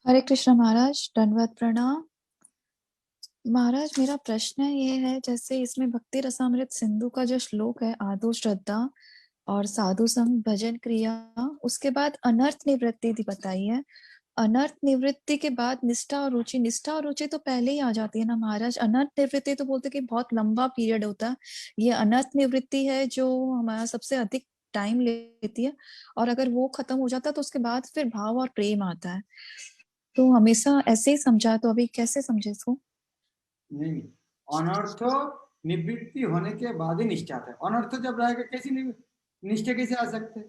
Hare Krishna Maharaj, दंडवत प्रणाम। महाराज मेरा प्रश्न ये है, जैसे इसमें भक्ति रसामृत सिंधु का जो श्लोक है, आदो श्रद्धा और साधु संग भजन क्रिया, उसके बाद अनर्थ निवृत्ति बताई है। अनर्थ निवृत्ति के बाद निष्ठा और रुचि, निष्ठा और रुचि तो पहले ही आ जाती है ना महाराज। अनर्थ निवृत्ति तो बोलते कि बहुत लंबा पीरियड होता है, ये अनर्थ निवृत्ति है जो हमारा सबसे अधिक टाइम लेती है, और अगर वो खत्म हो जाता है तो उसके बाद फिर भाव और प्रेम आता है। तो हमेशा ऐसे ही समझा, तो अभी कैसे समझे इसको? नहीं, अनर्थ निवृत्ति होने के बाद ही निष्ठा आता है। अनर्थ जब रहेगा कैसे निष्ठा कैसे आ सकते?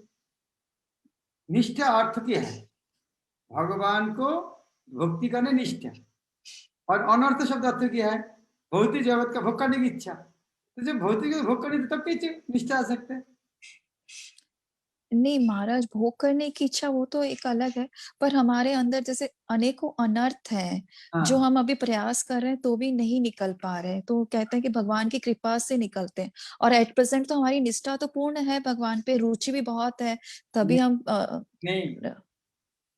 निष्ठा अर्थ क्या है? भगवान को भक्ति करने निष्ठा, और अनर्थ शब्द अर्थ क्या है? भौतिक जगत का भोग करने की इच्छा। तो जब भौतिक भोग करने तब कैसे निष्ठा आ सकते हैं? नहीं महाराज, भोग करने की इच्छा वो तो एक अलग है, पर हमारे अंदर जैसे अनेकों अनर्थ हैं जो हम अभी प्रयास कर रहे हैं तो भी नहीं निकल पा रहे हैं, तो कहते हैं कि भगवान की कृपा से निकलते हैं। और एट प्रेजेंट तो हमारी निष्ठा तो पूर्ण है, भगवान पे रुचि भी बहुत है, तभी हम नहीं,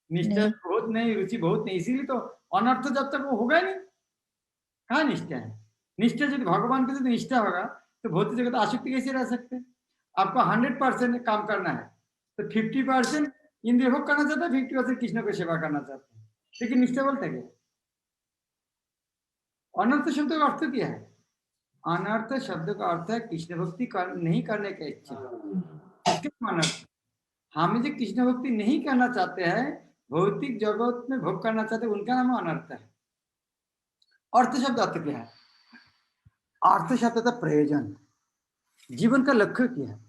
निष्ठा बहुत नहीं, रुचि बहुत नहीं, इसीलिए तो अनर्थ जब तक वो होगा नहीं, कहाँ निष्ठा है? निष्ठा यदि भगवान के साथ निष्ठा होगा तो भौतिक जगत आसक्ति कैसे रह सकते हैं? आपको 100% काम करना है, तो 50% इंद्रिय भोग करना चाहता है, 50% कृष्ण को सेवा करना चाहते हैं, लेकिन निष्ठा बोलते हैं। अनर्थ शब्द का अर्थ क्या है? अनर्थ शब्द का अर्थ है कृष्ण भक्ति नहीं करने का इच्छा। अनर्थ हम जो कृष्ण भक्ति नहीं करना चाहते हैं, भौतिक जगत में भोग करना चाहते हैं, उनका नाम अनर्थ है। अर्थ शब्द अर्थ क्या है? अर्थ शब्द था प्रयोजन, जीवन का लक्ष्य क्या है?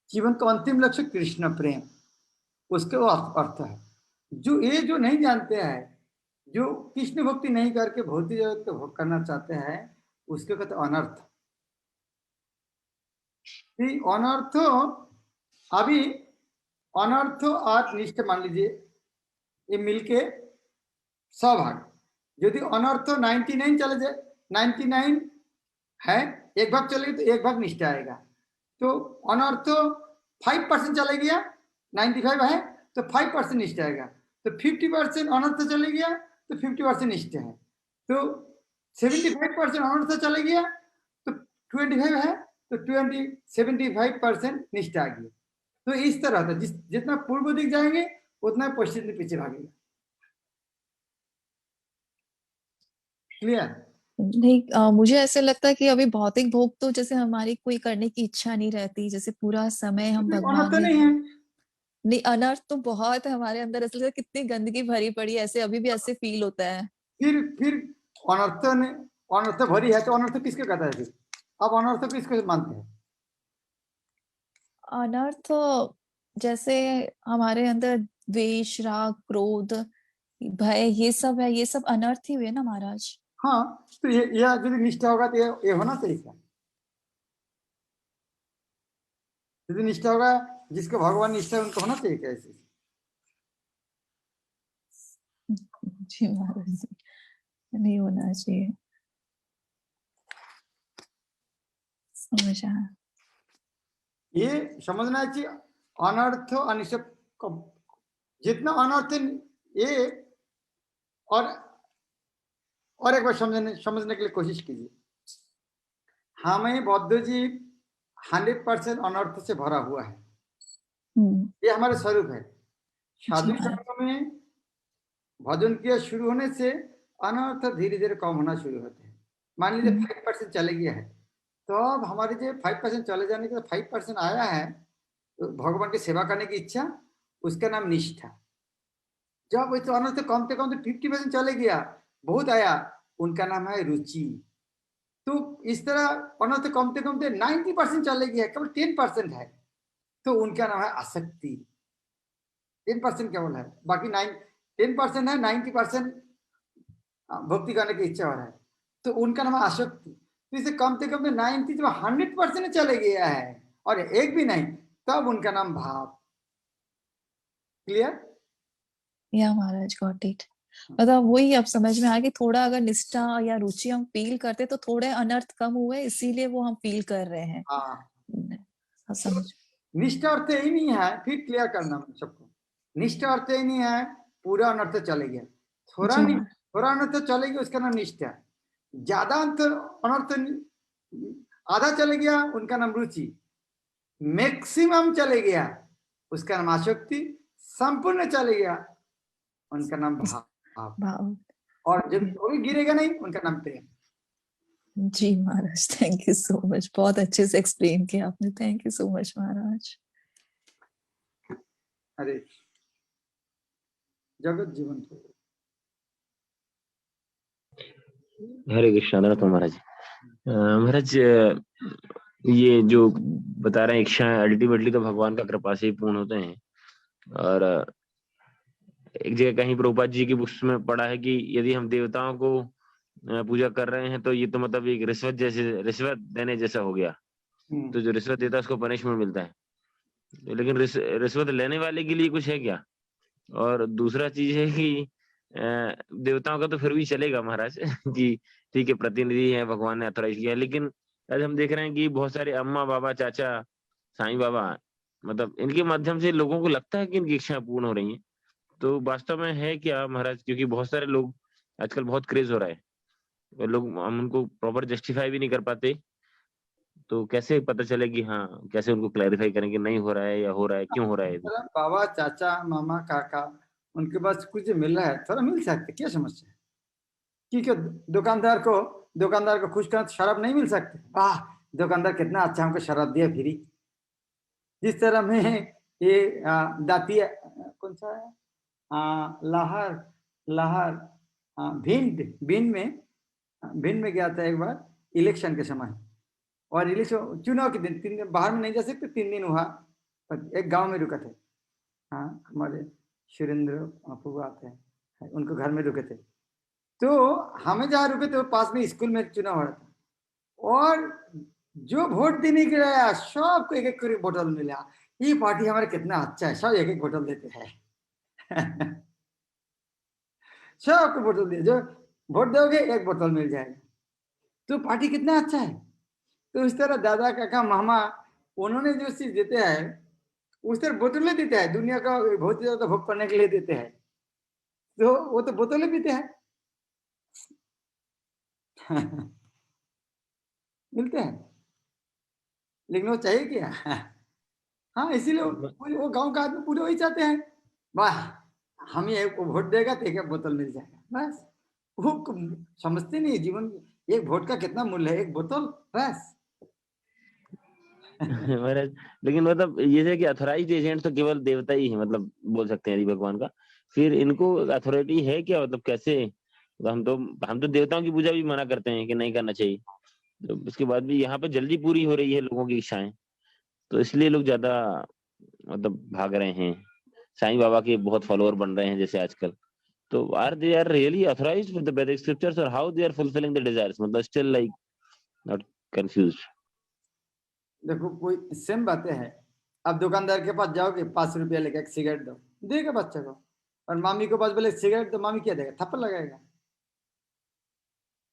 जीवन का अंतिम लक्ष्य कृष्ण प्रेम, उसके वो अर्थ है। जो नहीं जानते हैं, जो कृष्ण भक्ति नहीं करके भौतिक जगत को भोग करना चाहते हैं, उसके कहते अनर्थ। अनर्थ अभी अनर्थ और निष्ठा मान लीजिए, ये मिलके 100 भाग, यदि अनर्थ 99 चले जाए, 99 है, एक भाग चलेगी तो एक भाग निष्ठा आएगा, तो अनर्थ 5% चले गया, 95 है तो 5% निष्ठा आएगा, तो 50% अनर्थ चले गया तो 50% निष्ठा है, तो 75% अनर्थ चले गया तो 25 है तो 75% निष्ठा आ गई। तो इस तरह था, जितना पूर्व दिख जाएंगे उतना पश्चिम में पीछे भागेगा। क्लियर? नहीं, मुझे ऐसे लगता है कि अभी भौतिक भोग तो जैसे हमारी कोई करने की इच्छा नहीं रहती, जैसे पूरा समय हम भगवान तो नहीं है। नहीं, अनर्थ तो बहुत है हमारे अंदर, ऐसे कितनी गंदगी भरी पड़ी है, ऐसे अभी भी ऐसे फील होता है। फिर अनर्थ भरी है, तो अनर्थ किसके कहता है? फिर अब अनर्थ किसको मानते हैं? अनर्थ जैसे हमारे अंदर द्वेष, राग, क्रोध, भय, ये सब है, ये सब अनर्थ ही हुए ना महाराज। हाँ, तो ये यदि निष्ठा होगा तो ये होना चाहिए। यदि निष्ठा होगा, जिसको भगवान निष्ठा है उनको होना चाहिए कैसे? जी महाराज, नहीं होना चाहिए। समझा। ये समझना चाहिए अनर्थ अनिष्ट जितना अनर्थ ये, और एक बार समझने के लिए कोशिश कीजिए। हमें बौद्ध जीव 100% अनर्थ से भरा हुआ है। हम्म, ये हमारे स्वरूप है। साधु जी महाराज। संघ में भजन क्रिया शुरू होने से अनर्थ धीरे धीरे कम होना शुरू होते हैं। मान लीजिए 5% चले गया है, तो अब हमारे जो 5% चले जाने के 5% आया है, तो भगवान की सेवा करने की इच्छा, उसका नाम निष्ठा। जब वो तो अनर्थ कमते कमते 50% चले गया, बहुत आया, उनका नाम है रुचि। तो इस तरह अनर्थ कमते कमते 90% चले गया, केवल 10% है, तो उनका नाम है आसक्ति। 10% केवल है, बाकी 10% है, 90% भक्ति करने की इच्छा हो रहा है, तो उनका नाम है आसक्ति। तो इसे कमते कमते 90 जब 100% चले गया है और एक भी नहीं, तब उनका नाम भाव। क्लियर? या महाराज, गॉट इट। मतलब वही अब समझ में आ गया, थोड़ा अगर निष्ठा या रुचि हम फील करते तो थोड़े अनर्थ कम हुए, इसीलिए वो हम फील कर रहे हैं। हाँ, समझ। निष्ठा अर्थ ही नहीं है, फिर क्लियर करना सबको। निष्ठा अर्थ ही नहीं है पूरा अनर्थ चले गया, थोड़ा जी नहीं, महाराज। थोड़ा अनर्थ चले गया, उसका नाम निष्ठा। ज्यादा अनर्थ आधा चले गया, उनका नाम रुचि। मैक्सिमम चले गया, उसका नाम आसक्ति। संपूर्ण चले गया, उनका नाम भाव। भाव। और जब कोई गिरेगा नहीं, उनका नाम प्रेम। जी महाराज, थैंक यू सो मच, बहुत अच्छे से एक्सप्लेन किया आपने, थैंक यू सो मच महाराज। अरे जगत जीवन को हरे कृष्णा। धन्यवाद महाराज। महाराज, ये जो बता रहे हैं इच्छाएं अल्टीमेटली तो भगवान का कृपा से ही पूर्ण होते हैं। और एक जगह कहीं प्रभुपाद जी की बुक्स में पढ़ा है कि यदि हम देवताओं को पूजा कर रहे हैं तो ये तो मतलब एक रिश्वत जैसे, रिश्वत देने जैसा हो गया। तो जो रिश्वत देता है उसको पनिशमेंट मिलता है, लेकिन रिश्वत लेने वाले के लिए कुछ है क्या? और दूसरा चीज है कि देवताओं का तो फिर भी चलेगा महाराज कि ठीक है प्रतिनिधि है, भगवान ने अथॉराइज किया, लेकिन आज हम देख रहे हैं कि बहुत सारे अम्मा बाबा चाचा साईं बाबा, मतलब इनके माध्यम से लोगों को लगता है कि इनकी इच्छाएं पूर्ण हो रही हैं। तो वास्तव में है क्या महाराज? क्योंकि बहुत सारे लोग आजकल बहुत क्रेज हो रहा है, वो लोग हम उनको प्रॉपर जस्टिफाई भी नहीं कर पाते, तो कैसे पता चले कि हाँ, कैसे उनको क्लैरिफाई करें कि नहीं हो रहा है या हो रहा है, क्यों हो रहा है? बाबा चाचा मामा काका उनके पास कुछ मिल रहा है, थोड़ा मिल सकता है, क्या समस्या है? ठीक है, दुकानदार को खुश करना, शराब नहीं मिल सकती? वाह, दुकानदार कितना अच्छा हमको शराब दिया फ्री। जिस तरह में ये दातिया कौन सा है, लाहर लाहर भिंड में गया था एक बार इलेक्शन के समय, और इलेक्शन चुनाव के दिन 3 दिन बाहर में नहीं जा सकते, 3 दिन हुआ, एक गांव में रुके थे। हाँ, हमारे सुरेंद्र आपू आते हैं, उनको घर में रुके थे। तो हमें जहाँ रुके थे वो पास में स्कूल में चुनाव हो रहा था, और जो वोट देने के लिए आया सबको एक एक बोतल मिला। ये पार्टी हमारा कितना अच्छा है, सब एक एक बोतल देते हैं सबको बोतल दिए, जो वोट दोगे एक बोतल मिल जाएगा, तो पार्टी कितना अच्छा है। तो इस तरह दादा काका मामा उन्होंने जो चीज देते हैं उस तरह बोतलें देते हैं, दुनिया का बहुत ज्यादा भोग करने के लिए देते हैं, तो वो तो बोतलें पीते हैं मिलते हैं, लेकिन वो चाहिए क्या हाँ, इसीलिए वो गांव का आदमी पूरे वही चाहते हैं, वाह हमें एक वोट देगा तो एक बोतल मिल जाएगा, बस। वो समझते नहीं जीवन, एक वोट का कितना मूल्य है, एक बोतल, बस महाराज, लेकिन मतलब ये है कि अथॉराइज्ड एजेंट तो केवल देवता ही है, मतलब बोल सकते हैं यदि भगवान का, फिर इनको अथॉरिटी है क्या? मतलब कैसे? हम तो देवताओं की पूजा भी मना करते हैं कि नहीं करना चाहिए, तो उसके बाद भी यहाँ पे जल्दी पूरी हो रही है लोगों की इच्छाएं, तो इसलिए लोग ज्यादा मतलब भाग रहे हैं। साईं बाबा के बहुत फॉलोअर बन रहे हैं जैसे आजकल, तो are they are really authorised with the Vedic scriptures, और how they are fulfilling the desires? मतलब स्टिल लाइक नॉट कंफ्यूज्ड। देखो कोई सेम बातें हैं। अब दुकानदार के पास जाओगे, 5 रुपया लेके एक सिगरेट दो, देगा बच्चे को, और मामी के पास बोले सिगरेट दो, मामी क्या देगा, थप्पड़ लगाएगा।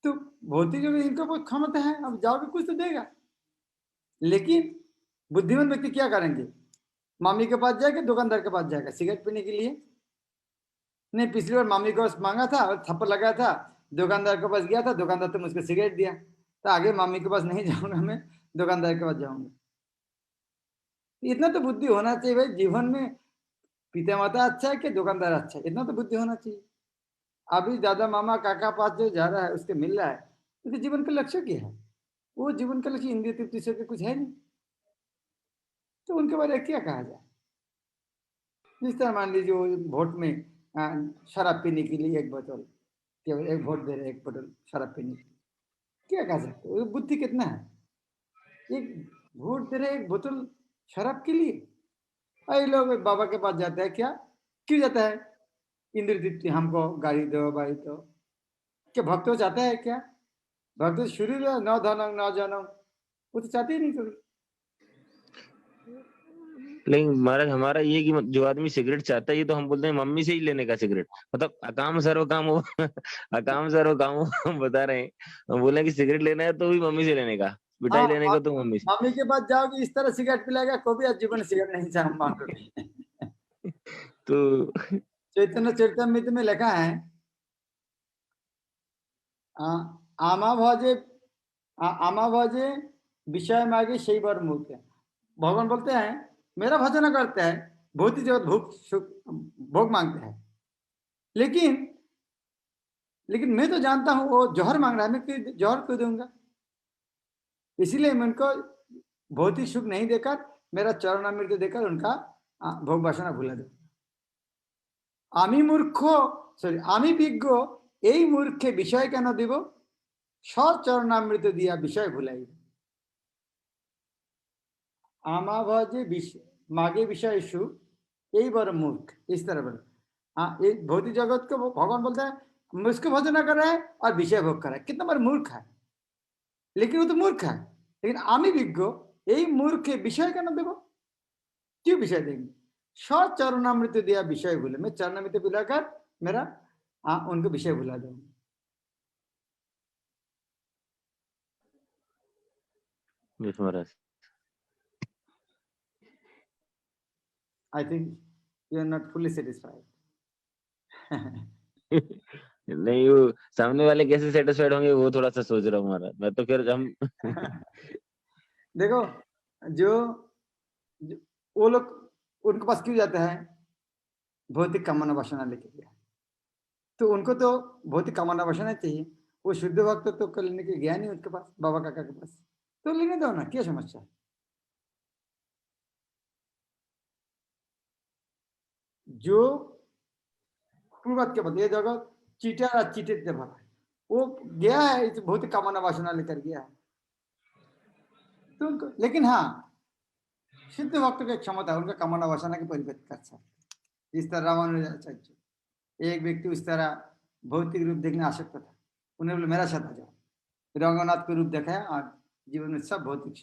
तो भौतिक जो इनको बहुत क्षमता है, अब जाओगे कुछ तो देगा। लेकिन बुद्धिमान व्यक्ति क्या करेंगे, मामी के पास जाएगा, दुकानदार के पास जाएगा सिगरेट पीने के लिए? नहीं, पिछली बार मामी के पास मांगा था और थप्पड़ लगाया था, दुकानदार के पास गया था, दुकानदार तो मुझको सिगरेट दिया, तो आगे मामी के पास नहीं जाऊंगा, मैं दुकानदार के पास जाऊंगा। इतना तो बुद्धि होना चाहिए भाई, जीवन में पिता माता अच्छा है कि दुकानदार अच्छा है, इतना तो बुद्धि होना चाहिए। अभी दादा मामा काका पास जो जा रहा है उसके मिल रहा है, तो जीवन का लक्ष्य क्या है? वो जीवन का लक्ष्य इंद्रिय तृप्ति से कुछ है नहीं, तो उनके बारे में क्या कहा जाए? जिस तरह मान लीजिए वो वोट में शराब पीने के लिए एक बोतल, केवल एक वोट दे रहे, एक बोतल शराब पीने के लिए, क्या कह सकते हो? बुद्धि कितना है? एक वोट दे रहे, एक बोतल शराब के लिए। अरे लोग बाबा के पास जाते हैं, क्या क्यों जाता है? इंद्र तृप्ति, हमको गाड़ी दो भाई, तो क्या भक्त हो जाता है क्या? भक्त शुरू न धनम न जनम, वो तो चाहते ही नहीं कभी। लेकिन महाराज हमारा ये कि जो आदमी सिगरेट चाहता है, ये तो हम बोलते हैं मम्मी से ही लेने का सिगरेट, मतलब अकाम सर्व काम हो अकाम सर्व काम हो हम बता रहे हैं, हम बोले कि सिगरेट लेना है तो भी मम्मी से लेने का, मिठाई हाँ, लेने का तो मम्मी से। मम्मी के पास जाओगे इस तरह सिगरेट पिलाएगा, कोई भी जीवन सिगरेट नहीं चाह मांगोगे। तो चैतन्य चरितमृत में लिखा है, आमा भजे आमा भजे विषय मांगे सही बार मुक्त है। भगवान बोलते हैं मेरा भजन करते हैं, भौतिक जगत भोग सुख भोग मांगते हैं, लेकिन लेकिन मैं तो जानता हूं वो जौहर मांग रहा है, मैं जौहर क्यों दूंगा? इसीलिए मैं उनको भौतिक सुख नहीं देकर मेरा चरणामृत देकर उनका भोग वासना भुला दूंगा। आमी मूर्ख, सॉरी आमी विज्ञ এই মূর্খে বিষয় কেন দিব, সচরণামৃত দিয়া বিষয় ভুলাই। आमा भजे मागे विषय सु, यही बड़ा मूर्ख, इस तरह बोले। ये भौतिक जगत को भगवान बोलते हैं मुझको भजन कर रहा है और विषय भोग कर रहा है, कितना बड़ा मूर्ख है। लेकिन वो तो मूर्ख है, लेकिन आमी विज्ञ यही मूर्ख विषय केन देव, क्यों विषय देंगे? सचरणामृत दिया विषय भूले, मैं चरणामृत बुलाकर मेरा उनको विषय भुला दूंगा। महाराज I think you are not fully satisfied. नहीं, वो सामने वाले कैसे सेटिस्फाइड होंगे वो थोड़ा सा सोच रहा हूँ महाराज, मैं तो फिर हम देखो जो वो लोग उनके पास क्यों जाता है? भौतिक कामना वासना लेके गया, तो उनको तो भौतिक कामना वासना चाहिए। वो शुद्ध भक्त तो लेने के गया नहीं उनके पास, बाबा काका के पास, तो लेने दो ना, क्या समस्या है? जो पूर्वत के बदले जगत चीटर और चीटित भरा है, वो गया है इस भौतिक कामना वासना लेकर गया है, तो उनको, लेकिन हाँ सिद्ध भक्त की क्षमता उनका कामना वासना के परिवर्तित कर सकते। जिस तरह रामानुजाचार्य, एक व्यक्ति उस तरह भौतिक रूप देखने आ सकता था, उन्हें बोले मेरा साथ आ जाओ, रंगनाथ को रूप दिखाया और जीवन में सब भौतिक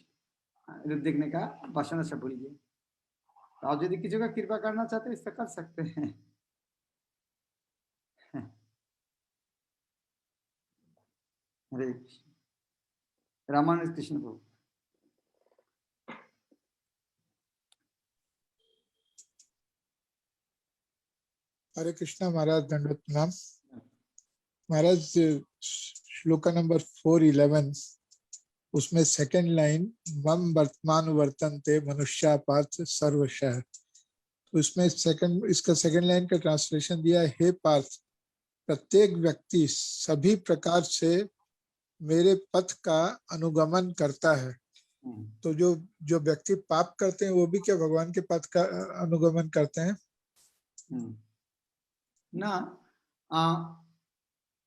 रूप देखने का वासना से भूल गए। तो आप यदि किसी का कृपा करना चाहते हैं इससे कर सकते हैं। हरे कृष्ण, रामानुज कृष्ण को हरे कृष्णा महाराज, दंडवत प्रणाम महाराज। श्लोका नंबर 411, उसमें सेकंड लाइन मम वर्तमान वर्तन्ते मनुष्या पार्थ सर्वशः, तो उसमें इसका सेकंड लाइन का ट्रांसलेशन दिया है, हे पार्थ प्रत्येक व्यक्ति सभी प्रकार से मेरे पथ का अनुगमन करता है। तो जो व्यक्ति पाप करते हैं वो भी क्या भगवान के पथ का अनुगमन करते हैं? ना,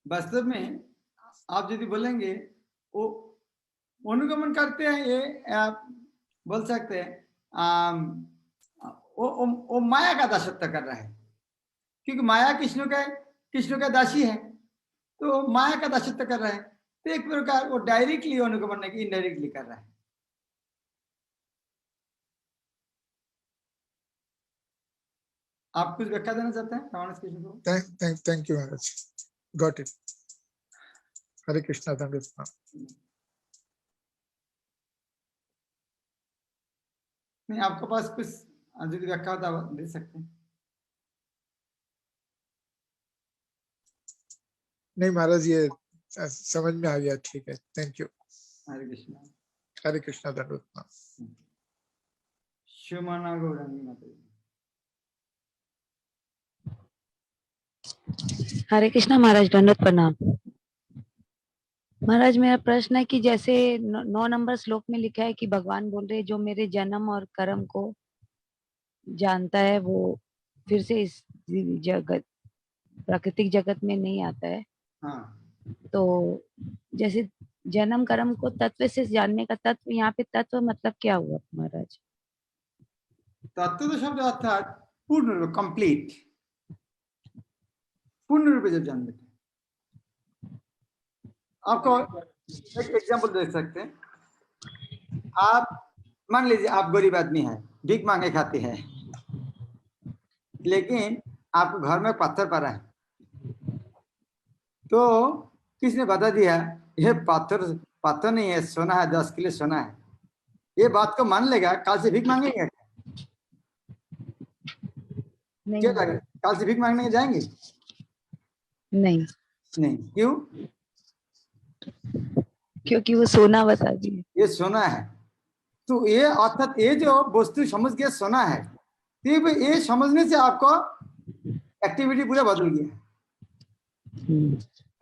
वास्तव में आप यदि बोलेंगे वो अनुगमन करते हैं, ये आप बोल सकते हैं वो माया का दासत्व कर रहा है, क्योंकि माया कृष्ण का दासी है, तो माया का दासत्व कर रहा है। तो एक प्रकार वो डायरेक्टली अनुगमन नहीं, इनडायरेक्टली कर रहा है। आप कुछ व्याख्या देना चाहते हैं रामानुज कृष्ण को? Thank you Maharaj, got it. Hare Krishna, दंडवत। नहीं, आपके पास कुछ यदि व्याख्या होता दे सकते हैं। नहीं महाराज, ये समझ में आ गया, ठीक है, थैंक यू। हरे कृष्णा। हरे कृष्णा, दंडवत। शिवमाना गौरांगी माता जी। हरे कृष्णा महाराज, दंडवत प्रणाम। महाराज, मेरा प्रश्न है कि जैसे 9 नंबर श्लोक में लिखा है कि भगवान बोल रहे जो मेरे जन्म और कर्म को जानता है वो फिर से इस जगत प्राकृतिक जगत में नहीं आता है। हाँ, तो जैसे जन्म कर्म को तत्व से जानने का तत्व, यहाँ पे तत्व मतलब क्या हुआ महाराज? तत्व तो शब्द अर्थात पूर्ण रूप, कंप्लीट, पूर्ण रूप से जब जान लेते हैं। आपको एक एग्जांपल दे सकते हैं। आप मान लीजिए आप गरीब आदमी हैं, भीख मांगे खाते हैं, लेकिन आपको घर में पत्थर पड़ा है, तो किसने बता दिया ये पत्थर पत्थर नहीं है, सोना है, 10 किलो सोना है, ये बात को मान लेगा? कल से भीख मांगेगा? नहीं क्या करें? कल से भीख मांगने के जाएंगे? नहीं, नहीं। क्यों? क्योंकि वो सोना बता दिए। ये सोना है। तो ये अर्थात ये जो वस्तु समझ गया सोना है, तो ये समझने से आपको एक्टिविटी पूरा बदल गया।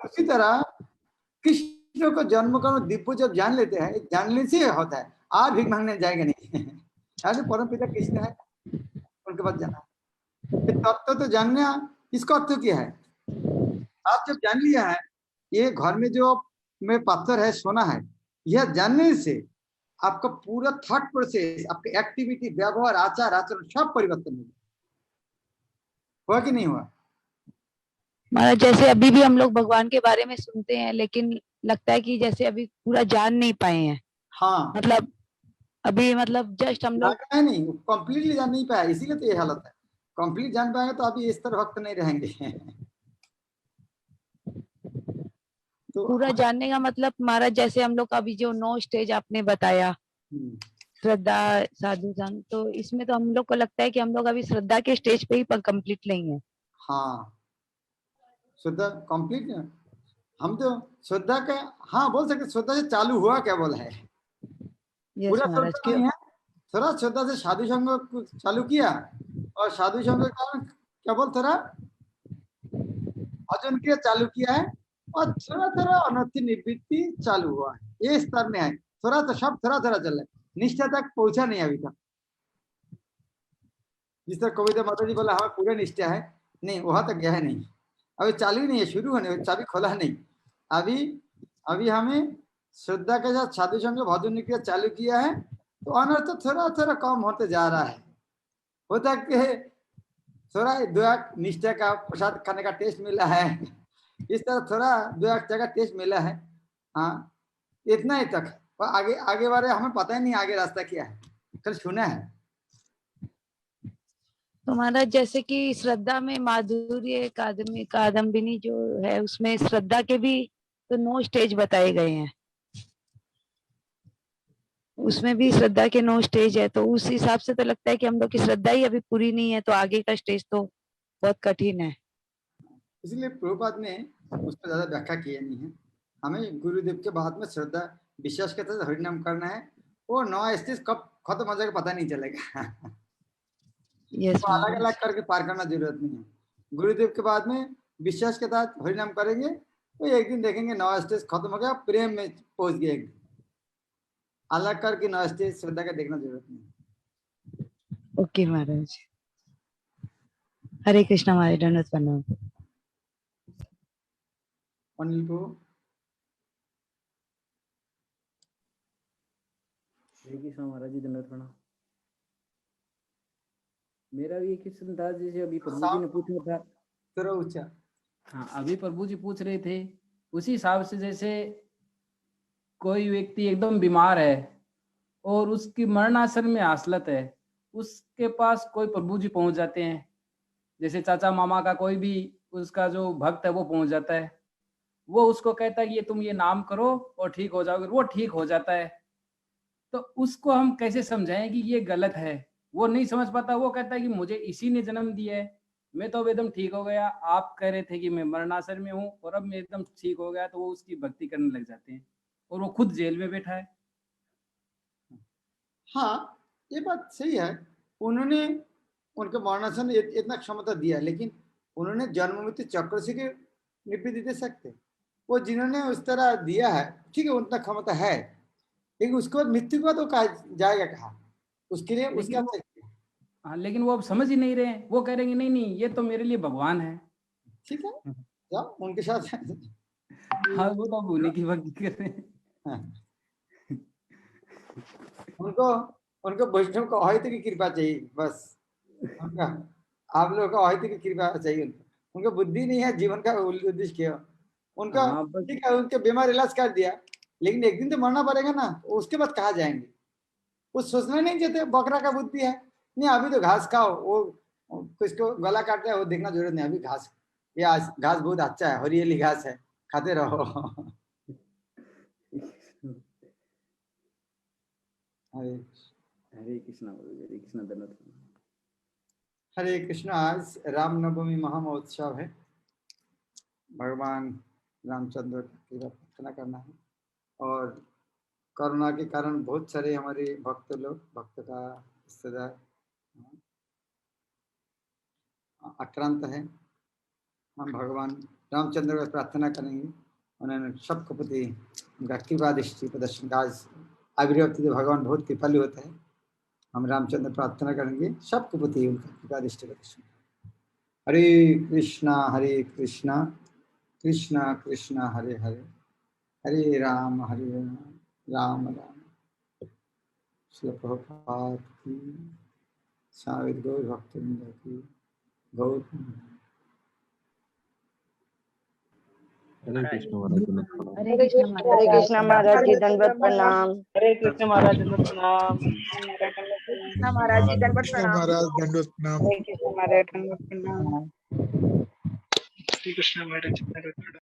उसी तरह कृष्ण को जन्म कर्म दिव्य जब जान लेते हैं, जानने से होता है। आप भीख मांगने जाएंगे नहीं। ऐसे परम पिता कृष्ण है, उनके पास जाना। तत्व तो जानना, इसका अर्थ क्या है? आप जब जान लिया है ये घर में जो में पत्थर है सोना है, यह जानने से आपका पूरा थॉट प्रोसेस, आपकी एक्टिविटी, व्यवहार, आचार आचरण सब परिवर्तन हो गया। हुआ कि नहीं हुआ? महाराज, जैसे अभी भी हम लोग भगवान के बारे में सुनते हैं, लेकिन लगता है कि जैसे अभी पूरा जान नहीं पाए हैं। हाँ, मतलब अभी मतलब जस्ट हम लोग जाना है नहीं, कंप्लीटली जान नहीं पाया, इसीलिए तो ये हालत है। कंप्लीट जान पाएंगे तो अभी इस तरह भक्त नहीं रहेंगे। तो पूरा जानने का मतलब महाराज, जैसे हम लोग अभी जो 9 स्टेज आपने बताया, श्रद्धा, साधु संग, तो इसमें तो हम लोग को लगता है कि हम लोग अभी श्रद्धा के स्टेज पे ही कंप्लीट नहीं है। हाँ, श्रद्धा कंप्लीट, हम तो श्रद्धा का, हाँ बोल सकते, श्रद्धा से चालू हुआ क्या बोला है, यस पूरा महाराज। श्रद्धा नहीं है। थोड़ा श्रद्धा से साधु संग को चालू किया, और साधु संग के कारण क्या बोल थोड़ा भजन क्रिया चालू किया है, और थोड़ा थोड़ा अनर्थी निवृत्ति चालू हुआ है। ये स्तर में है, थोड़ा तो सब थोड़ा थोड़ा चल रहा है, निष्ठा तक पहुंचा नहीं अभी तक। जिस तरह कविता माता जी बोला हमें पूरे निष्ठा है, नहीं वहां तक गया है नहीं, अभी चालू ही नहीं है, शुरू होने, चाबी खोला नहीं अभी। अभी हमें श्रद्धा के साथ साधु संग भजन क्रिया चालू किया है, तो अनर्थ थोड़ा थोड़ा कम होते जा रहा है। होता कि थोड़ा दया निष्ठा का प्रसाद खाने का टेस्ट मिला है, इस तरह थोड़ा दया का टेस्ट मिला है। हाँ, इतना ही तक, और आगे आगे बारे हमें पता ही नहीं आगे रास्ता क्या है, कल सुना है। तो महाराज, जैसे कि श्रद्धा में माधुर्य कादम्बिनी जो है, उसमें श्रद्धा के भी तो 9 स्टेज बताए गए हैं, उसमें भी श्रद्धा के 9 स्टेज है। तो उस हिसाब से तो लगता है कि हम लोग की श्रद्धा ही अभी पूरी नहीं है, तो आगे का स्टेज तो बहुत कठिन है। इसलिए प्रभुपाद ने उस पर ज्यादा व्याख्या किया नहीं है। हमें गुरुदेव के बाद में श्रद्धा विश्वास के साथ हरिनाम करना है, वो 9 स्टेज कब खत्म हो जाएगा पता नहीं चलेगा। यस तो अलग अलग करके पार करना जरूरत नहीं है। गुरुदेव के बाद में विश्वास के साथ हरिनाम करेंगे, तो एक दिन देखेंगे 9 स्टेज खत्म हो गया, प्रेम में पहुंच गया। एक दिन अलग करके 9 स्टेज श्रद्धा का देखना जरूरत नहीं। ओके महाराज, हरे कृष्णा महाराज, दंडवत प्रणाम। अनिल को हरे कृष्णा महाराज जी, दंडवत प्रणाम। मेरा भी एक क्वेश्चन था, जैसे अभी प्रभु जी ने पूछा था, थोड़ा ऊंचा। हाँ अभी प्रभु जी पूछ रहे थे उसी हिसाब से, जैसे कोई व्यक्ति एकदम बीमार है और उसकी मरणासन में हासलत है, उसके पास कोई प्रभु जी पहुंच जाते हैं, जैसे चाचा मामा का कोई भी उसका जो भक्त है वो पहुंच जाता है, वो उसको कहता है कि ये तुम ये नाम करो और ठीक हो जाओगे, वो ठीक हो जाता है। तो उसको हम कैसे समझाएं कि ये गलत है? वो नहीं समझ पाता, वो कहता है कि मुझे इसी ने जन्म दिया है, मैं तो अब एकदम ठीक हो गया, आप कह रहे थे कि मैं मरणासन में हूँ और अब मैं एकदम ठीक हो गया, तो वो उसकी भक्ति करने लग जाते हैं और वो खुद जेल में बैठा है। हाँ, ये बात सही है। उन्होंने उनके मरणासन इतना क्षमता दिया, लेकिन उन्होंने जन्म मृत्यु चक्र से निवृत्ति दे सकते। वो जिन्होंने उस तरह दिया है, ठीक है, उतना क्षमता है, लेकिन उसके बाद मृत्यु के बाद वो कहा जाएगा कहाँ? उसके लिए लेकिन उसका वो- हाँ, लेकिन वो अब समझ ही नहीं रहे हैं। वो कह रहे हैं नहीं नहीं ये तो मेरे लिए भगवान है। ठीक है, जाओ उनके साथ। हाँ, वो तो अब उन्हीं की भक्ति कर रहे हैं। हाँ। उनको उनको वैष्णव का अहित की कृपा चाहिए बस। उनका आप लोगों का अहित की कृपा चाहिए उनको। उनको बुद्धि नहीं है, जीवन का उद्देश्य क्या उनका। हाँ, बस ठीक है, उनके बीमार इलाज कर दिया, लेकिन एक दिन तो मरना पड़ेगा ना, उसके बाद कहाँ जाएंगे? वो सोचना नहीं चाहते। बकरा का बुद्धि है, नहीं अभी तो घास खाओ, वो किसको गला काटता है वो देखना जरूरत नहीं, अभी घास, ये घास बहुत अच्छा है, हरियाली घास है, खाते रहो। हरे हरे कृष्णा धन्यवाद। हरे कृष्ण। आज रामनवमी महामहोत्सव है। भगवान रामचंद्र की प्रार्थना करना है, और कोरोना के कारण बहुत सारे हमारे भक्त का रिश्तेदार आक्रांत है। हम भगवान रामचंद्र का प्रार्थना करेंगे, उन्होंने सबको प्रति उनका कृपा दृष्टि प्रदर्शन का आज आविर्भाव तो भगवान बहुत कृपालु होता है। हम रामचंद्र प्रार्थना करेंगे सबको प्रति उनका कृपा दृष्टि प्रदर्शन। हरे कृष्णा कृष्णा कृष्णा हरे हरे, हरे राम राम राम। श्री प्रभुपाद की, साविद गौर भक्तवृंद की, गौर। हरे कृष्ण महाराज धन्यवाद प्रणाम। हरे कृष्ण महाराज। हरे कृष्णा महाराज जी, दंडवत प्रणाम। हरे कृष्ण महाराज दंडवत प्रणाम। कृष्णा महाराज जी, दंडवत कृष्ण प्रणाम। महाराज दंडवत प्रणाम। हरे कृष्णा महाराज, दंडवत प्रणाम। श्री कृष्ण महाराज दंडवत प्रणाम।